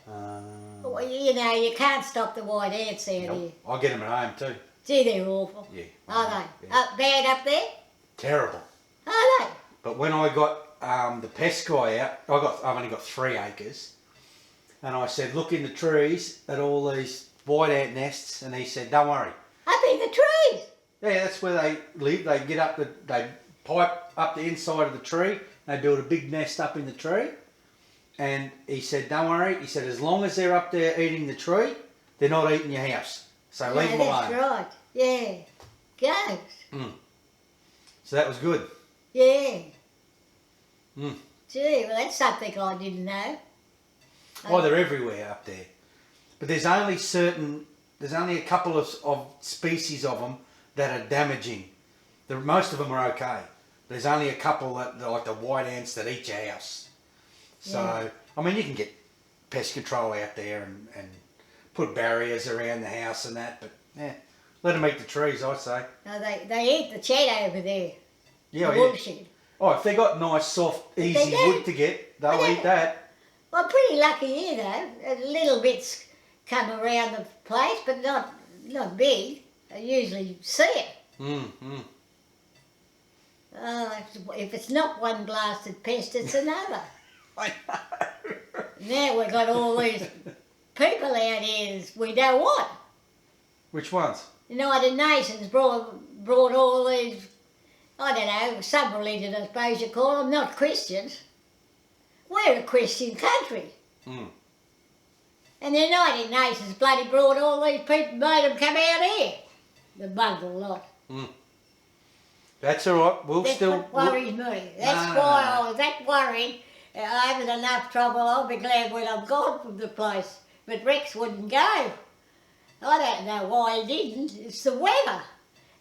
Well, you can't stop the white ants out here.
I'll get them at home too.
Gee, they're awful.
Yeah.
Are they?
Yeah.
Bad up there?
Terrible.
Are they?
But when I got the pest guy out, I've only got 3 acres, and I said, look in the trees at all these white ant nests, and he said, don't worry.
Up in the trees?
Yeah, that's where they live. They get up, they pipe up the inside of the tree, they build a big nest up in the tree, and he said, don't worry. He said, as long as they're up there eating the tree, they're not eating your house. So leave them alone.
That's right. Yeah. Goes.
So that was good.
Yeah.
Mm.
Gee, well, that's something I didn't know.
Oh, they're everywhere up there. But there's only a couple of species of them that are damaging. Most of them are okay. There's only a couple that like the white ants that eat your house. So,
Yeah.
I mean, you can get pest control out there and put barriers around the house and that, but yeah, let them eat the trees, I say.
No, they eat the chat over there.
Yeah,
the wool shed.
Oh, if they got nice, soft, easy wood to get, they'll eat that.
I'm pretty lucky here though. Little bits come around the place, but not big. I usually see it. Oh, if it's not one blasted pest, it's another.
I know.
Now we've got all these people out here we don't want.
Which ones?
United Nations brought all these, I don't know, some religion I suppose you call them, not Christians. We're a Christian country. And the United Nations bloody brought all these people, made them come out here. The bungle lot.
That's all right.
That's what worries me. That's why I was that worried. I haven't enough trouble. I'll be glad when I'm gone from the place. But Rex wouldn't go. I don't know why he didn't. It's the weather.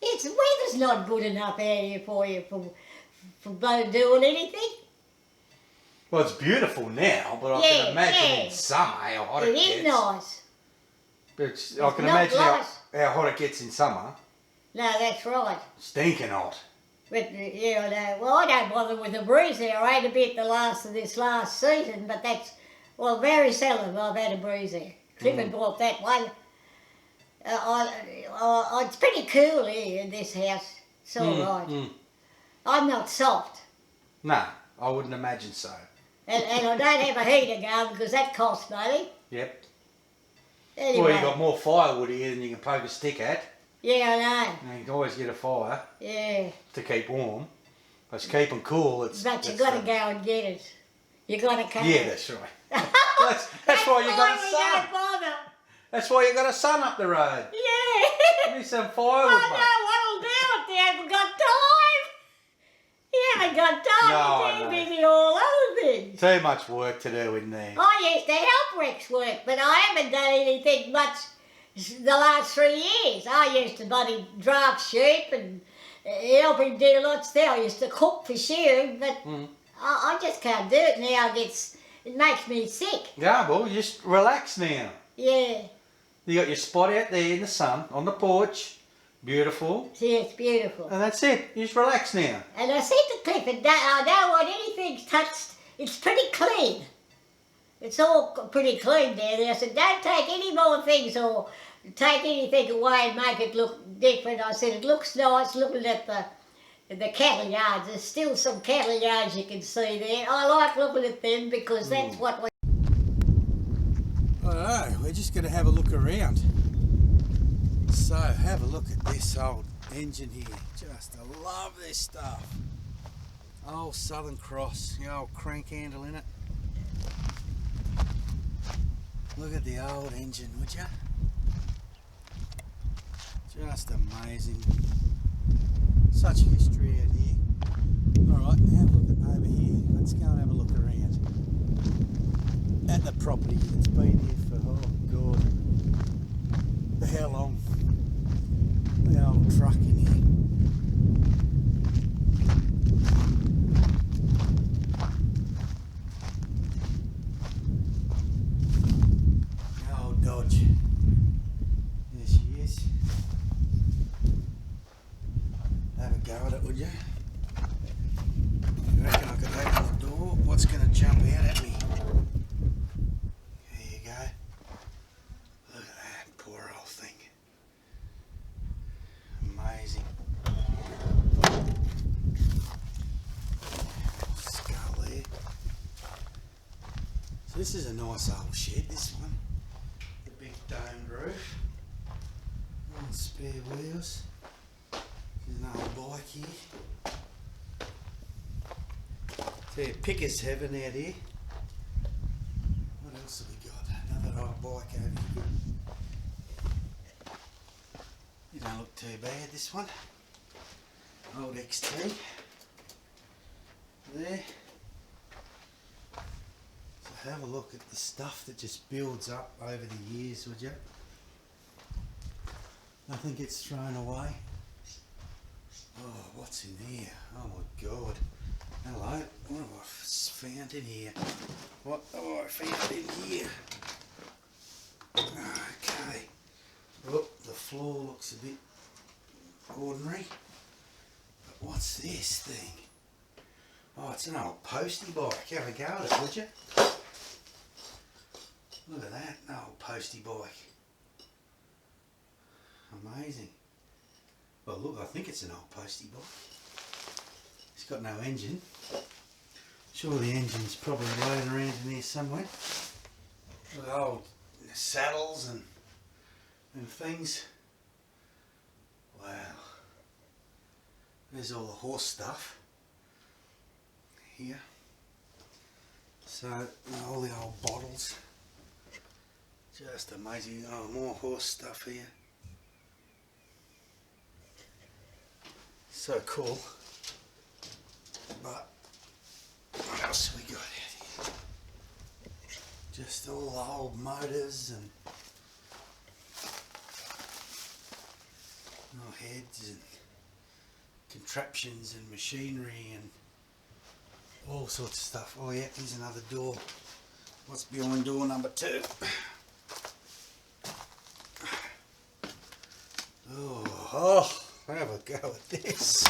The weather's not good enough out here for you for bloody doing anything.
Well, it's beautiful now, but I can imagine in summer how hot it gets.
It is nice.
But I can
not
imagine
nice.
how hot it gets in summer.
No, that's right.
Stinking hot.
But yeah, no, well, I don't bother with the breeze there. I had a bit this last season, but that's, well, very seldom I've had a breeze there. Clifford bought that one. It's pretty cool here in this house. It's all right. I'm not soft.
No, I wouldn't imagine so.
And I don't have a heater going because that costs money.
Yep.
Anyway.
Well, you've got more firewood here than you can poke a stick at.
Yeah, I know.
And you can always get a fire.
Yeah.
To keep warm. But to keep them cool,
But you've got to go and get it. You got to come.
Yeah, that's right. that's why you got a sun.
Don't bother.
That's why you got a sun up the road.
Yeah.
Give me some firewood,
I know what'll do it. They haven't got time. You haven't got time.
No,
You're too busy all over things.
Too much work to do in there.
I used to help Rex work, but I haven't done anything much the last 3 years. I used to bloody draft sheep and help him do lots there. I used to cook for shearing, but I just can't do it now. It makes me sick.
Yeah, well, just relax now.
Yeah.
You got your spot out there in the sun, on the porch. Beautiful.
See, it's beautiful.
And that's it. You just relax now.
And I said to Clifford, I don't want anything touched. It's pretty clean. It's all pretty clean down there. I said, don't take any more things or take anything away and make it look different. I said, it looks nice looking at the cattle yards. There's still some cattle yards you can see there. I like looking at them because that's what we...
I don't know, we're just going to have a look around. So, have a look at this old engine here. Just, I love this stuff. Old Southern Cross, the old crank handle in it. Look at the old engine, would you? Just amazing. Such history out here. Alright, now have a look at over here. Let's go and have a look around. At the property that's been here for, oh God, how long? The old truck in here. The old Dodge. There she is. Have a go at it, would you? You reckon I could open the door? What's going to jump out at me? There you go. Look at that poor old thing. Amazing. Skull there. So this is a nice old shed, this one. The big domed roof. Oh, spare wheels. There's an old bike here. So picker's heaven out here. What else have we got? Another old bike over here. You don't look too bad, this one. Old XT. There. So have a look at the stuff that just builds up over the years, would you? Nothing gets thrown away. Oh, what's in here? Oh my God. Hello, what have I found in here? What have I found in here? Okay. Oh, the floor looks a bit ordinary. But what's this thing? Oh, it's an old postie bike. Have a go at it, would you? Look at that, an old postie bike. Amazing. Well, look, I think it's an old postie bike. It's got no engine. Sure, the engine's probably laying around in here somewhere. Look, old saddles and things. Wow. There's all the horse stuff here. So, all the old bottles. Just amazing. Oh, more horse stuff here. So cool. But what else have we got out here? Just all the old motors and heads and contraptions and machinery and all sorts of stuff. Oh yeah, here's another door. What's behind door number 2? Oh, have a go at this.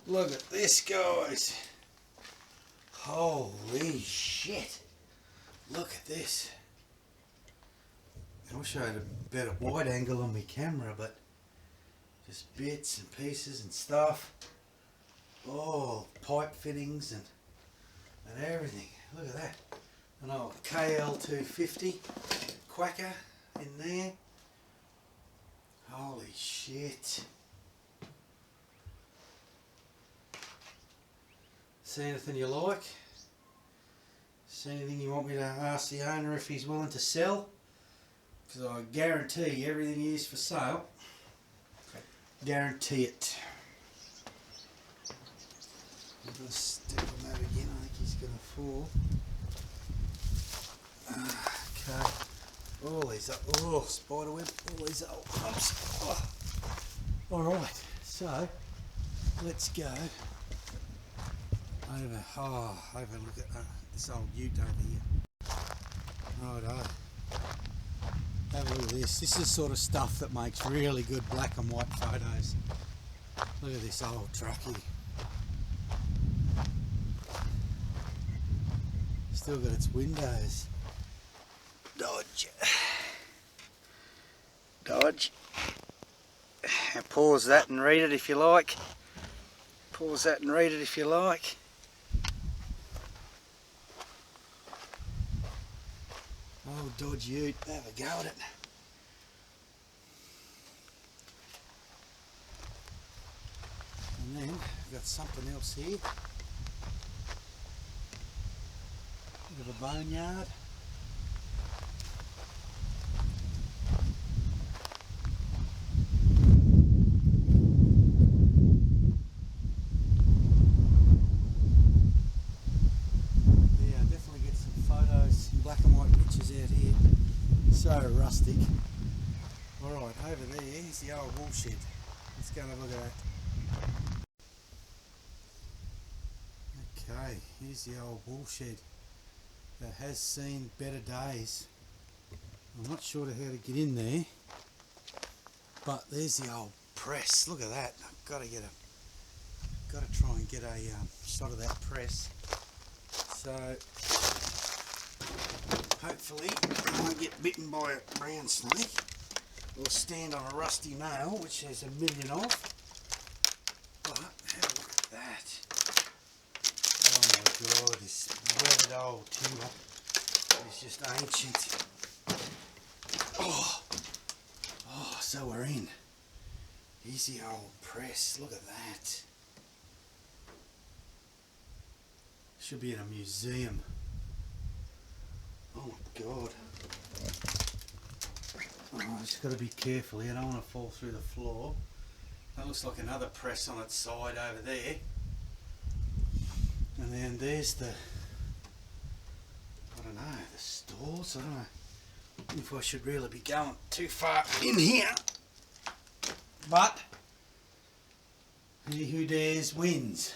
Look at this, guys. Holy shit. Look at this. I wish I had a better wide angle on my camera, but just bits and pieces and stuff. Oh, pipe fittings and everything. Look at that. An old KL250 quacker in there. Holy shit. See anything you like? See anything you want me to ask the owner if he's willing to sell? Because I guarantee everything is for sale. Guarantee it. I'm going to step on that again. I think he's going to fall. Okay. All these up. Oh, spiderweb. All these old humps. Oh. Alright, so let's go over. Oh, over look at this old ute over here. Righto. Have a look at this. This is the sort of stuff that makes really good black and white photos. Look at this old truckie. Still got its windows. Dodge. Dodge. And pause that and read it if you like. Pause that and read it if you like. Old Dodge ute, have a go at it. And then we've got something else here. Bit of a boneyard. So rustic. Alright, over there is the old wool shed. Let's go and have a look at that. Okay, here's the old wool shed that has seen better days. I'm not sure how to get in there, but there's the old press. Look at that. I've got to try and get a shot of that press. So hopefully I won't get bitten by a brown snake or stand on a rusty nail, which there's a million of. But have a look at that. Oh my god, this weathered old timber is just ancient. Oh, so we're in. Here's the old press, look at that. Should be in a museum. Oh my god. Oh, I just got to be careful here, I don't want to fall through the floor. That looks like another press on its side over there. And then there's the, I don't know, the stores. I don't know if I should really be going too far in here. But he who dares wins.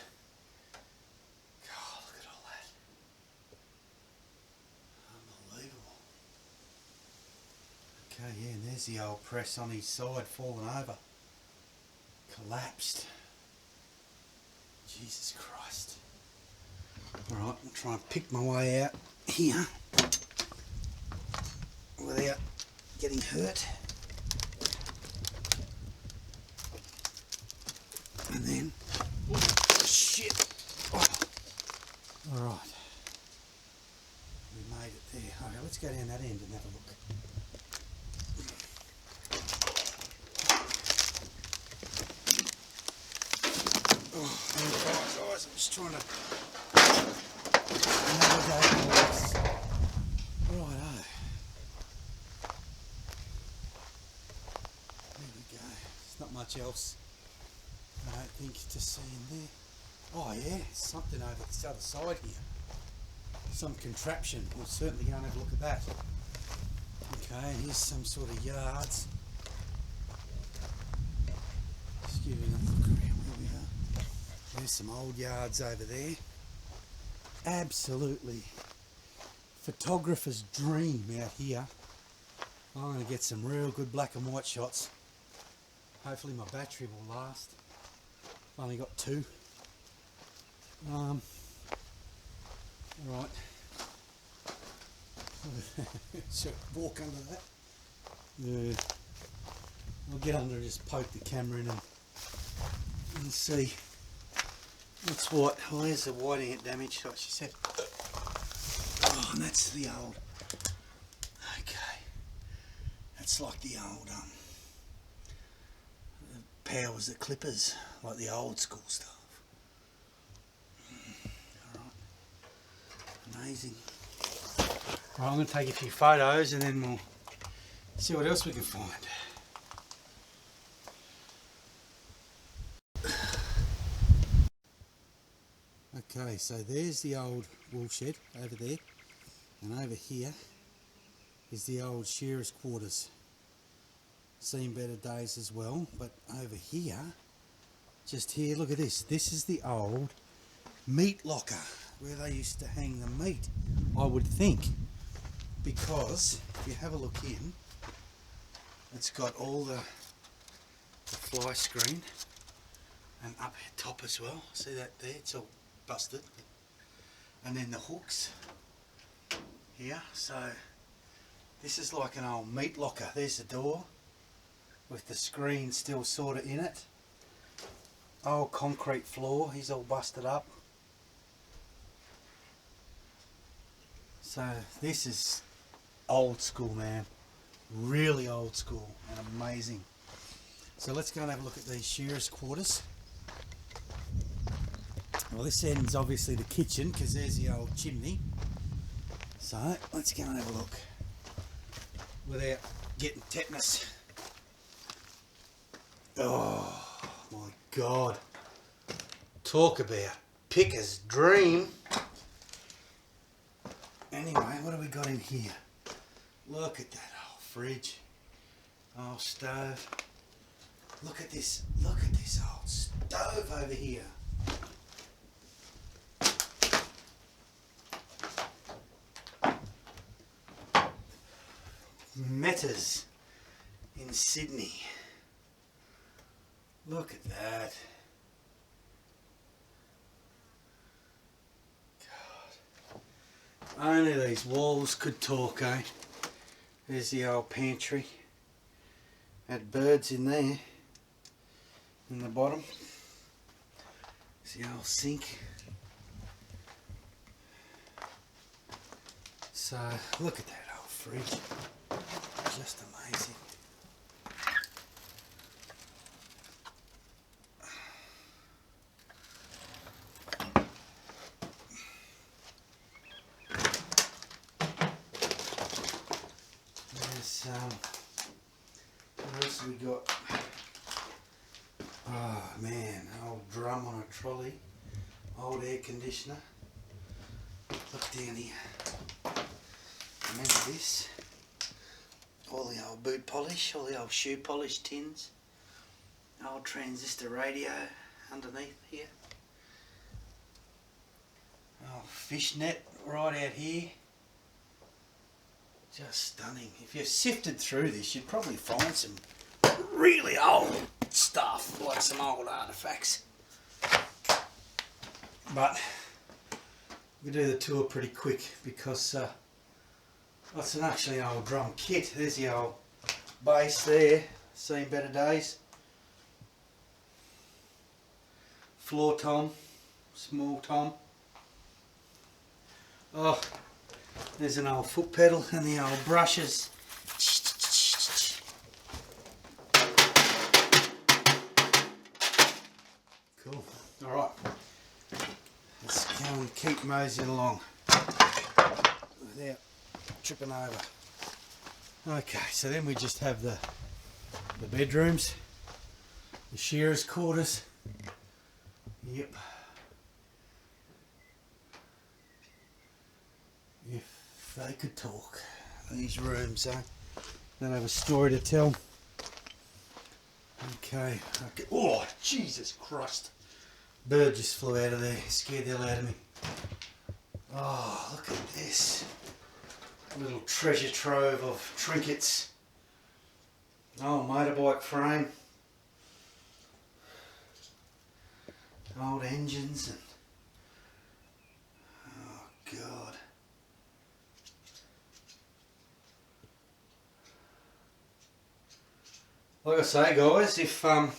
Okay, yeah, and there's the old press on his side falling over. Collapsed. Jesus Christ. Alright, I'll try and pick my way out here without getting hurt. And then, oh shit. Oh. Alright. We made it there. Okay, let's go down that end and have a look. Guys, I'm just trying to navigate all this. Righto. There we go. There's not much else, I don't think, to see in there. Oh yeah, something over this other side here. Some contraption. We'll certainly go and have a look at that. Okay, here's some sort of yards. Just give you another look around where we are. There's some old yards over there. Absolutely photographer's dream out here. I'm going to get some real good black and white shots Hopefully my battery will last. I've only got 2. Alright. So walk under that. Yeah. I'll get under and just poke the camera in and see what's what. Well, there's the whiting ant damage, like she said. Oh, and that's the old. Okay. That's like the old powers that clippers, like the old school stuff. Alright. Amazing. Right, I'm going to take a few photos and then we'll see what else we can find. Okay, so there's the old wool shed over there, and over here is the old shearers' quarters. Seen better days as well, but over here, just here, look at this. This is the old meat locker where they used to hang the meat, I would think, because if you have a look in, it's got all the fly screen and up top as well. See that there? It's all busted. And then the hooks here. So this is like an old meat locker. There's the door with the screen still sort of in it. Old concrete floor. He's all busted up. So this is old school, man. Really old school and amazing. So let's go and have a look at these shearers' quarters. Well, this end's obviously the kitchen because there's the old chimney. So let's go and have a look without getting tetanus. Oh my God. Talk about picker's dream. Anyway, what have we got in here? Look at that old fridge, old stove. Look at this old stove over here. Metters in Sydney. Look at that. God. Only these walls could talk, eh? There's the old pantry. Had birds in there. In the bottom. There's the old sink. So look at that old fridge. Just amazing. There's what else have we got? Oh man, old drum on a trolley, old air conditioner. Look down here. Remember this? All the old boot polish, all the old shoe polish tins, old transistor radio underneath here, old fish net right out here. Just stunning. If you sifted through this, you'd probably find some really old stuff, like some old artefacts. But we do the tour pretty quick because that's actually an old drum kit. There's the old bass there, seen better days. Floor tom, small tom. Oh, there's an old foot pedal and the old brushes. Cool. Alright. Let's go and keep moseying along without tripping over. Okay, so then we just have the bedrooms, the shearers' quarters. Yep. If they could talk, these rooms, they'll have a story to tell. Okay. Oh, Jesus Christ. Bird just flew out of there, scared the hell out of me. Oh, look at this. A little treasure trove of trinkets. Oh, motorbike frame. old engines and oh God. Like I say guys, if you're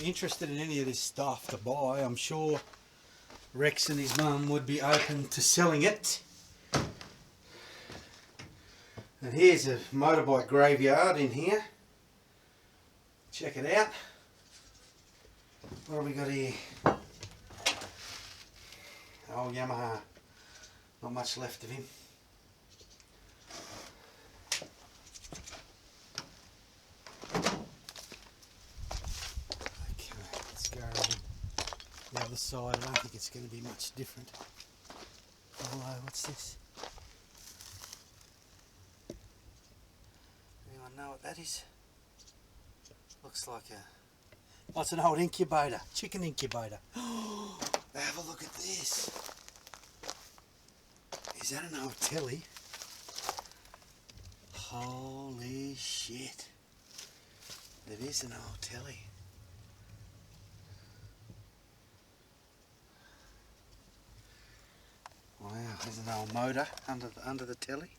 interested in any of this stuff to buy, I'm sure Rex and his mum would be open to selling it. And here's a motorbike graveyard in here. Check it out. What have we got here? Oh, Yamaha. Not much left of him. Okay, let's go around the other side. I don't think it's going to be much different. Hello, what's this? Anyone know what that is? Looks like a... Oh, it's an old incubator. Chicken incubator. Have a look at this. Is that an old telly? Holy shit. It is an old telly. Wow, there's an old motor under the telly.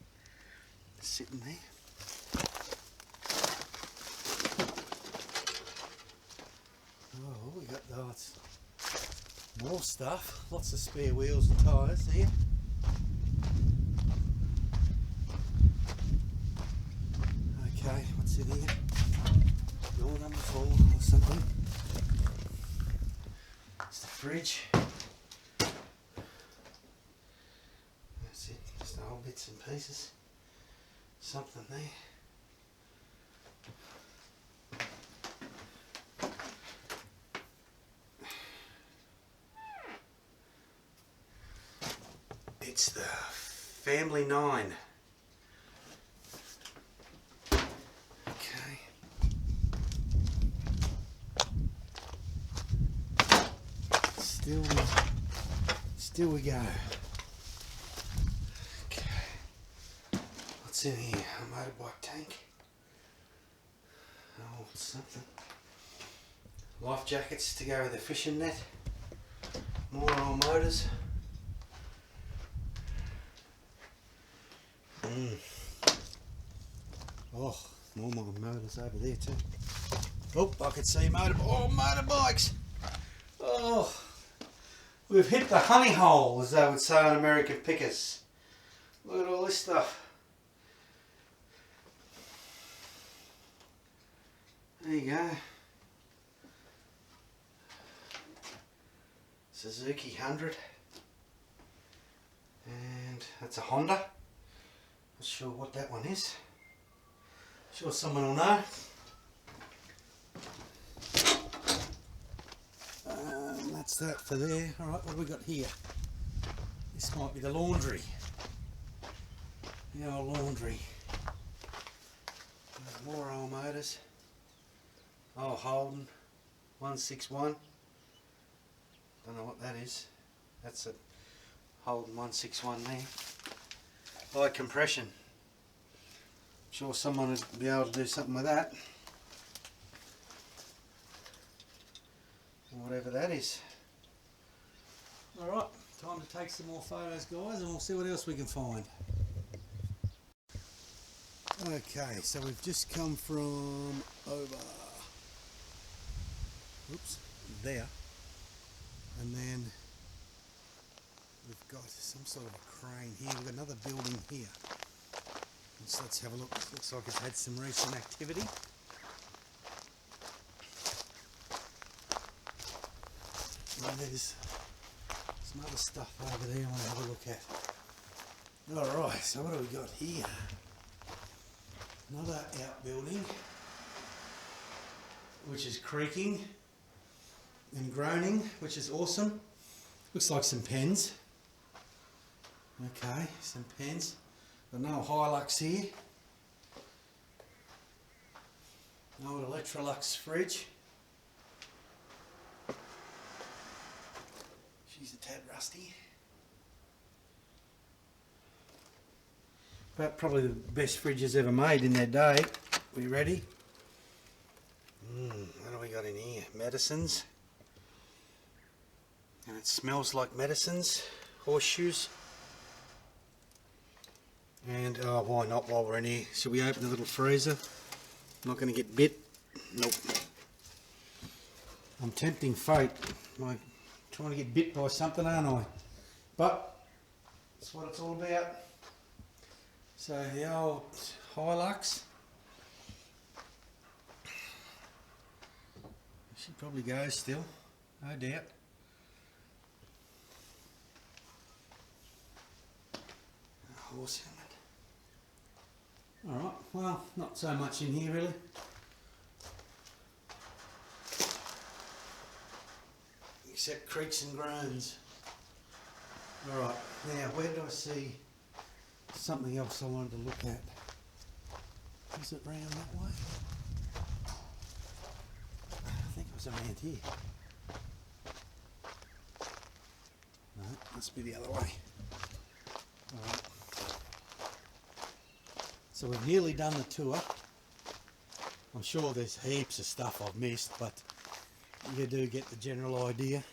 Sitting there. Oh, we got lots more stuff. Lots of spare wheels and tyres here. Okay, what's in here? Door number 4 or something. It's the fridge. That's it, just old bits and pieces. Something there. It's the Family 9. Okay. Still we go. Okay. What's in here? A motorbike tank. Oh, something. Life jackets to go with the fishing net. More old motors. Oh, more motors over there too. Oh, I can see motorbikes. Oh, we've hit the honey hole, as they would say on American Pickers. Look at all this stuff. There you go. Suzuki 100. And that's a Honda. Not sure what that one is. Sure someone will know. That's that for there. Alright, what have we got here? This might be the laundry. The old laundry. More old motors. Oh, Holden 161. Don't know what that is. That's a Holden 161 there. High compression. Sure someone would be able to do something with that. Whatever that is. Alright, time to take some more photos guys and we'll see what else we can find. Okay, so we've just come from over, oops, there, and then we've got some sort of a crane here. We've got another building here. So let's have a look. Looks like it's had some recent activity. And there's some other stuff over there I want to have a look at. Alright, so what do we got here? Another outbuilding, which is creaking and groaning, which is awesome. Looks like some pens. Okay, some pens. Got no Hilux here. No Electrolux fridge. She's a tad rusty. But probably the best fridges ever made in their day. We ready? What do we got got in here? Medicines. And it smells like medicines. Horseshoes. And why not while we're in here? Should we open the little freezer? I'm not going to get bit. Nope. I'm tempting fate. I'm trying to get bit by something, aren't I? But that's what it's all about. So the old Hilux. She probably goes still, no doubt. Horse helmet. Alright, well, not so much in here really. Except creaks and groans. Alright, now where do I see something else I wanted to look at? Is it round that way? I think it was around here. No, it must be the other way. Alright. So we've nearly done the tour. I'm sure there's heaps of stuff I've missed, but you do get the general idea.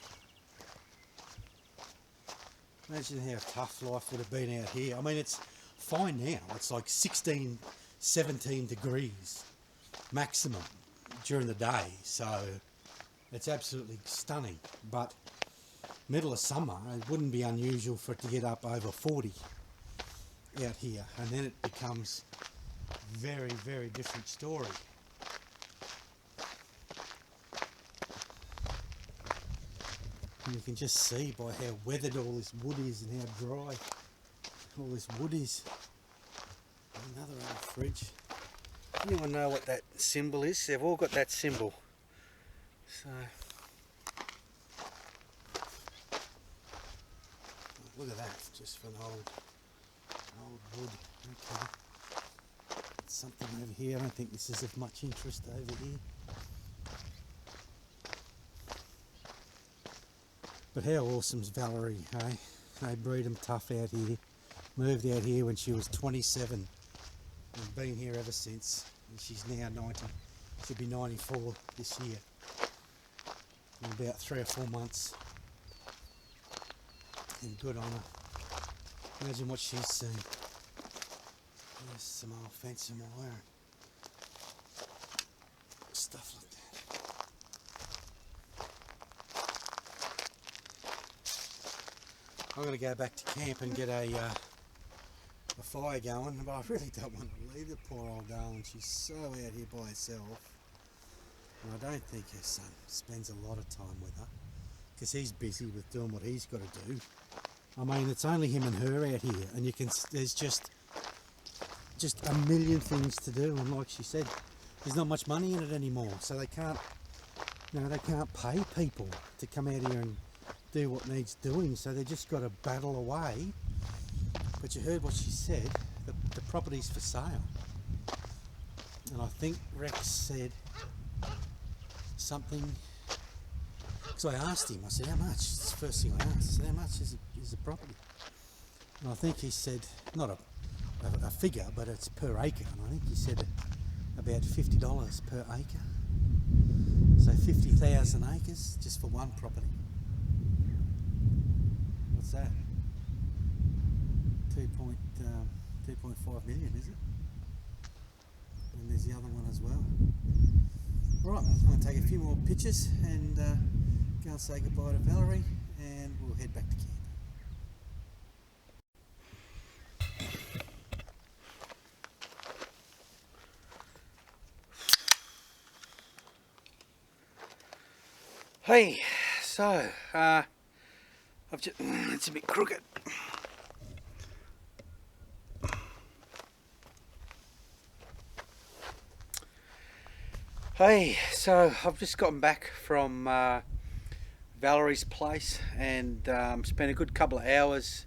Imagine how tough life would have been out here. I mean, it's fine now. It's like 16, 17 degrees maximum during the day. So it's absolutely stunning. But middle of summer, it wouldn't be unusual for it to get up over 40 out here. And then it becomes very, very different story. And you can just see by how weathered all this wood is and how dry all this wood is. Another old fridge. Anyone know what that symbol is? They've all got that symbol. So look at that, just for an old wood. Okay. Something over here. I don't think this is of much interest over here. But how awesome's Valerie, hey? They breed them tough out here. Moved out here when she was 27 and been here ever since. And she's now 90. She'll be 94 this year. In about 3 or 4 months. And good on her. Imagine what she's seen. There's some old fancy wire. Stuff like that. I'm going to go back to camp and get a fire going, but I really don't want to leave the poor old darling. She's so out here by herself. And I don't think her son spends a lot of time with her, because he's busy with doing what he's got to do. I mean, it's only him and her out here, and there's just a million things to do. And like she said, there's not much money in it anymore, so they can't pay people to come out here and do what needs doing, so they just got to battle away. But you heard what she said, the property's for sale. And I think Rex said something, because I asked him, I said, how much? It's the first thing I asked. I said, how much is the property? And I think he said, not a figure, but it's per acre. And I think he said about $50 per acre. So 50,000 acres just for one property. What's that? 2.5 million, is it? And there's the other one as well. Alright, I'm going to take a few more pictures and go and say goodbye to Valerie, and we'll head back to camp. Hey, so I've just, it's a bit crooked. Hey, so I've just gotten back from Valerie's place and spent a good couple of hours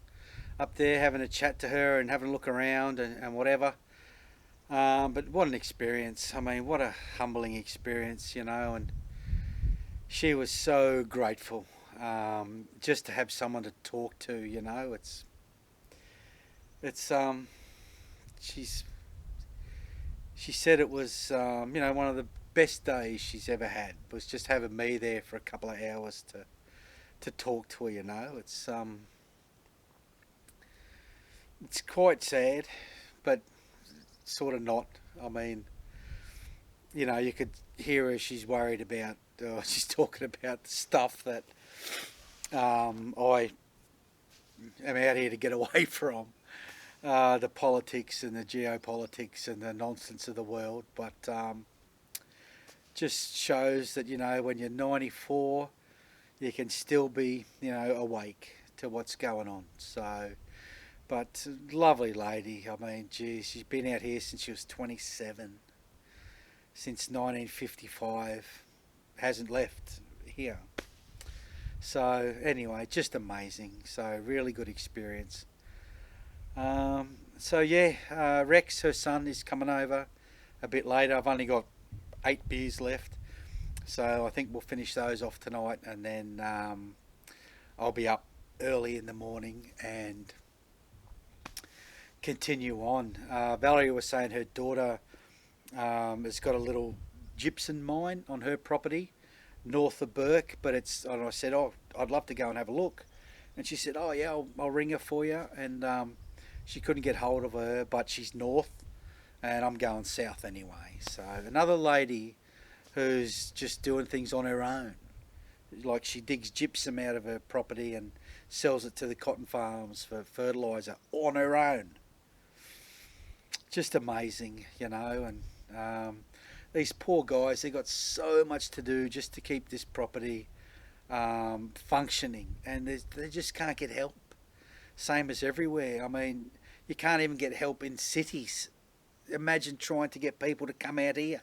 up there having a chat to her and having a look around and whatever. But what an experience. I mean, what a humbling experience, you know, and she was so grateful just to have someone to talk to, you know. She said it was, you know, one of the best day she's ever had was just having me there for a couple of hours to talk to her. You know, it's quite sad, but sort of not. I mean, you know, you could hear her. She's worried about. She's talking about the stuff that I am out here to get away from. The politics and the geopolitics and the nonsense of the world, but just shows that, you know, when you're 94, you can still be, you know, awake to what's going on. So, but lovely lady. I mean, geez, she's been out here since she was 27, since 1955, hasn't left here. So anyway, just amazing. So really good experience. So yeah, Rex, her son, is coming over a bit later. I've only got 8 beers left, so I think we'll finish those off tonight, and then I'll be up early in the morning and continue on. Valerie was saying her daughter has got a little gypsum mine on her property north of Bourke, but and I said, oh, I'd love to go and have a look, and she said, oh yeah, I'll ring her for you, and she couldn't get hold of her, but she's north and I'm going south anyway. So another lady who's just doing things on her own, like she digs gypsum out of her property and sells it to the cotton farms for fertiliser on her own. Just amazing, you know. And these poor guys, they got so much to do just to keep this property functioning, and they just can't get help. Same as everywhere. I mean, you can't even get help in cities. Imagine trying to get people to come out here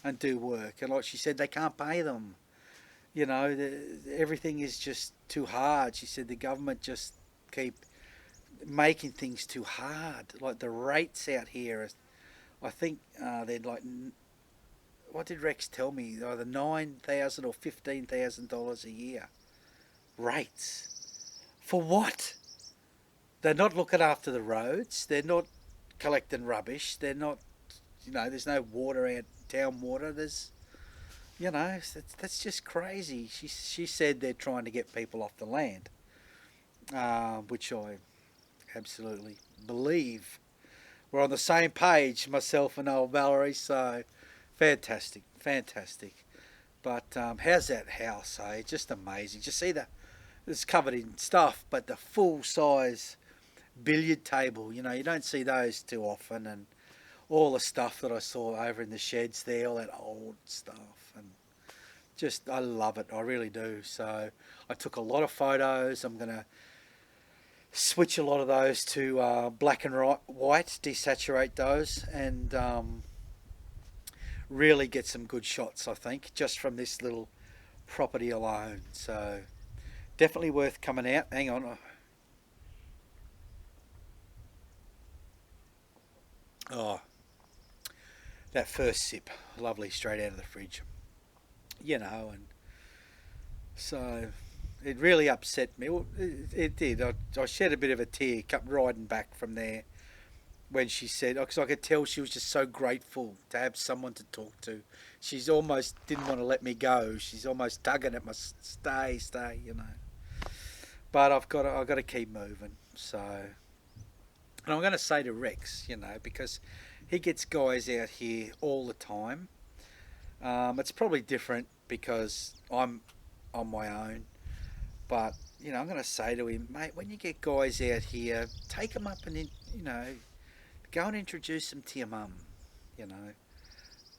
and do work. And like she said, they can't pay them. You know, everything is just too hard. She said the government just keep making things too hard. Like the rates out here, I think they're like, what did Rex tell me? Either $9,000 or $15,000 a year. Rates. For what? They're not looking after the roads. They're not collecting rubbish. They're not, you know, there's no water out, town water. There's, you know, that's just crazy. She said they're trying to get people off the land, which I absolutely believe. We're on the same page, myself and old Valerie, so fantastic, fantastic. But how's that house, eh? Just amazing. Just see it's covered in stuff, but the full-size billiard table, you know, you don't see those too often, and all the stuff that I saw over in the sheds there, all that old stuff, and just, I love it, I really do. So I took a lot of photos. I'm going to switch a lot of those to black and white, desaturate those, and really get some good shots, I think, just from this little property alone. So definitely worth coming out. Hang on. Oh, that first sip, lovely, straight out of the fridge. You know, and so it really upset me. Well, it did. I shed a bit of a tear, kept riding back from there when she said, because I could tell she was just so grateful to have someone to talk to. She's almost didn't want to let me go. She's almost tugging at my stay, you know. But I've got to keep moving. So, and I'm going to say to Rex, you know, because he gets guys out here all the time. It's probably different because I'm on my own. But, you know, I'm going to say to him, mate, when you get guys out here, take them up and, you know, go and introduce them to your mum, you know.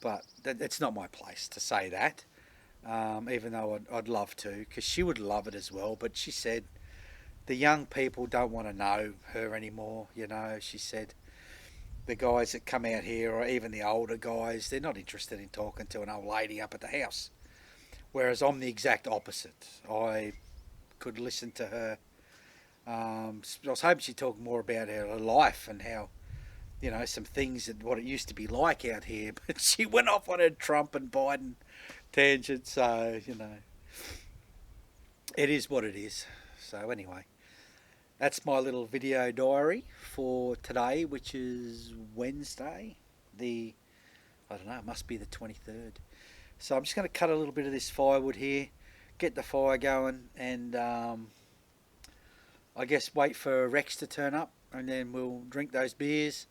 But it's not my place to say that, even though I'd love to, because she would love it as well. But she said the young people don't want to know her anymore, you know. She said the guys that come out here, or even the older guys, they're not interested in talking to an old lady up at the house. Whereas I'm the exact opposite. I could listen to her. I was hoping she'd talk more about her life and how, you know, some things that what it used to be like out here. But she went off on her Trump and Biden tangent. So, you know, it is what it is. So anyway, that's my little video diary for today, which is Wednesday. I don't know, it must be the 23rd. So I'm just going to cut a little bit of this firewood here, get the fire going, and I guess wait for Rex to turn up, and then we'll drink those beers,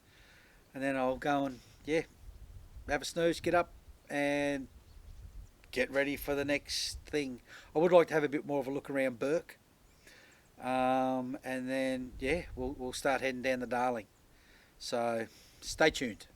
and then I'll go and, yeah, have a snooze, get up, and get ready for the next thing. I would like to have a bit more of a look around Bourke, and then, yeah, we'll start heading down the Darling. So stay tuned.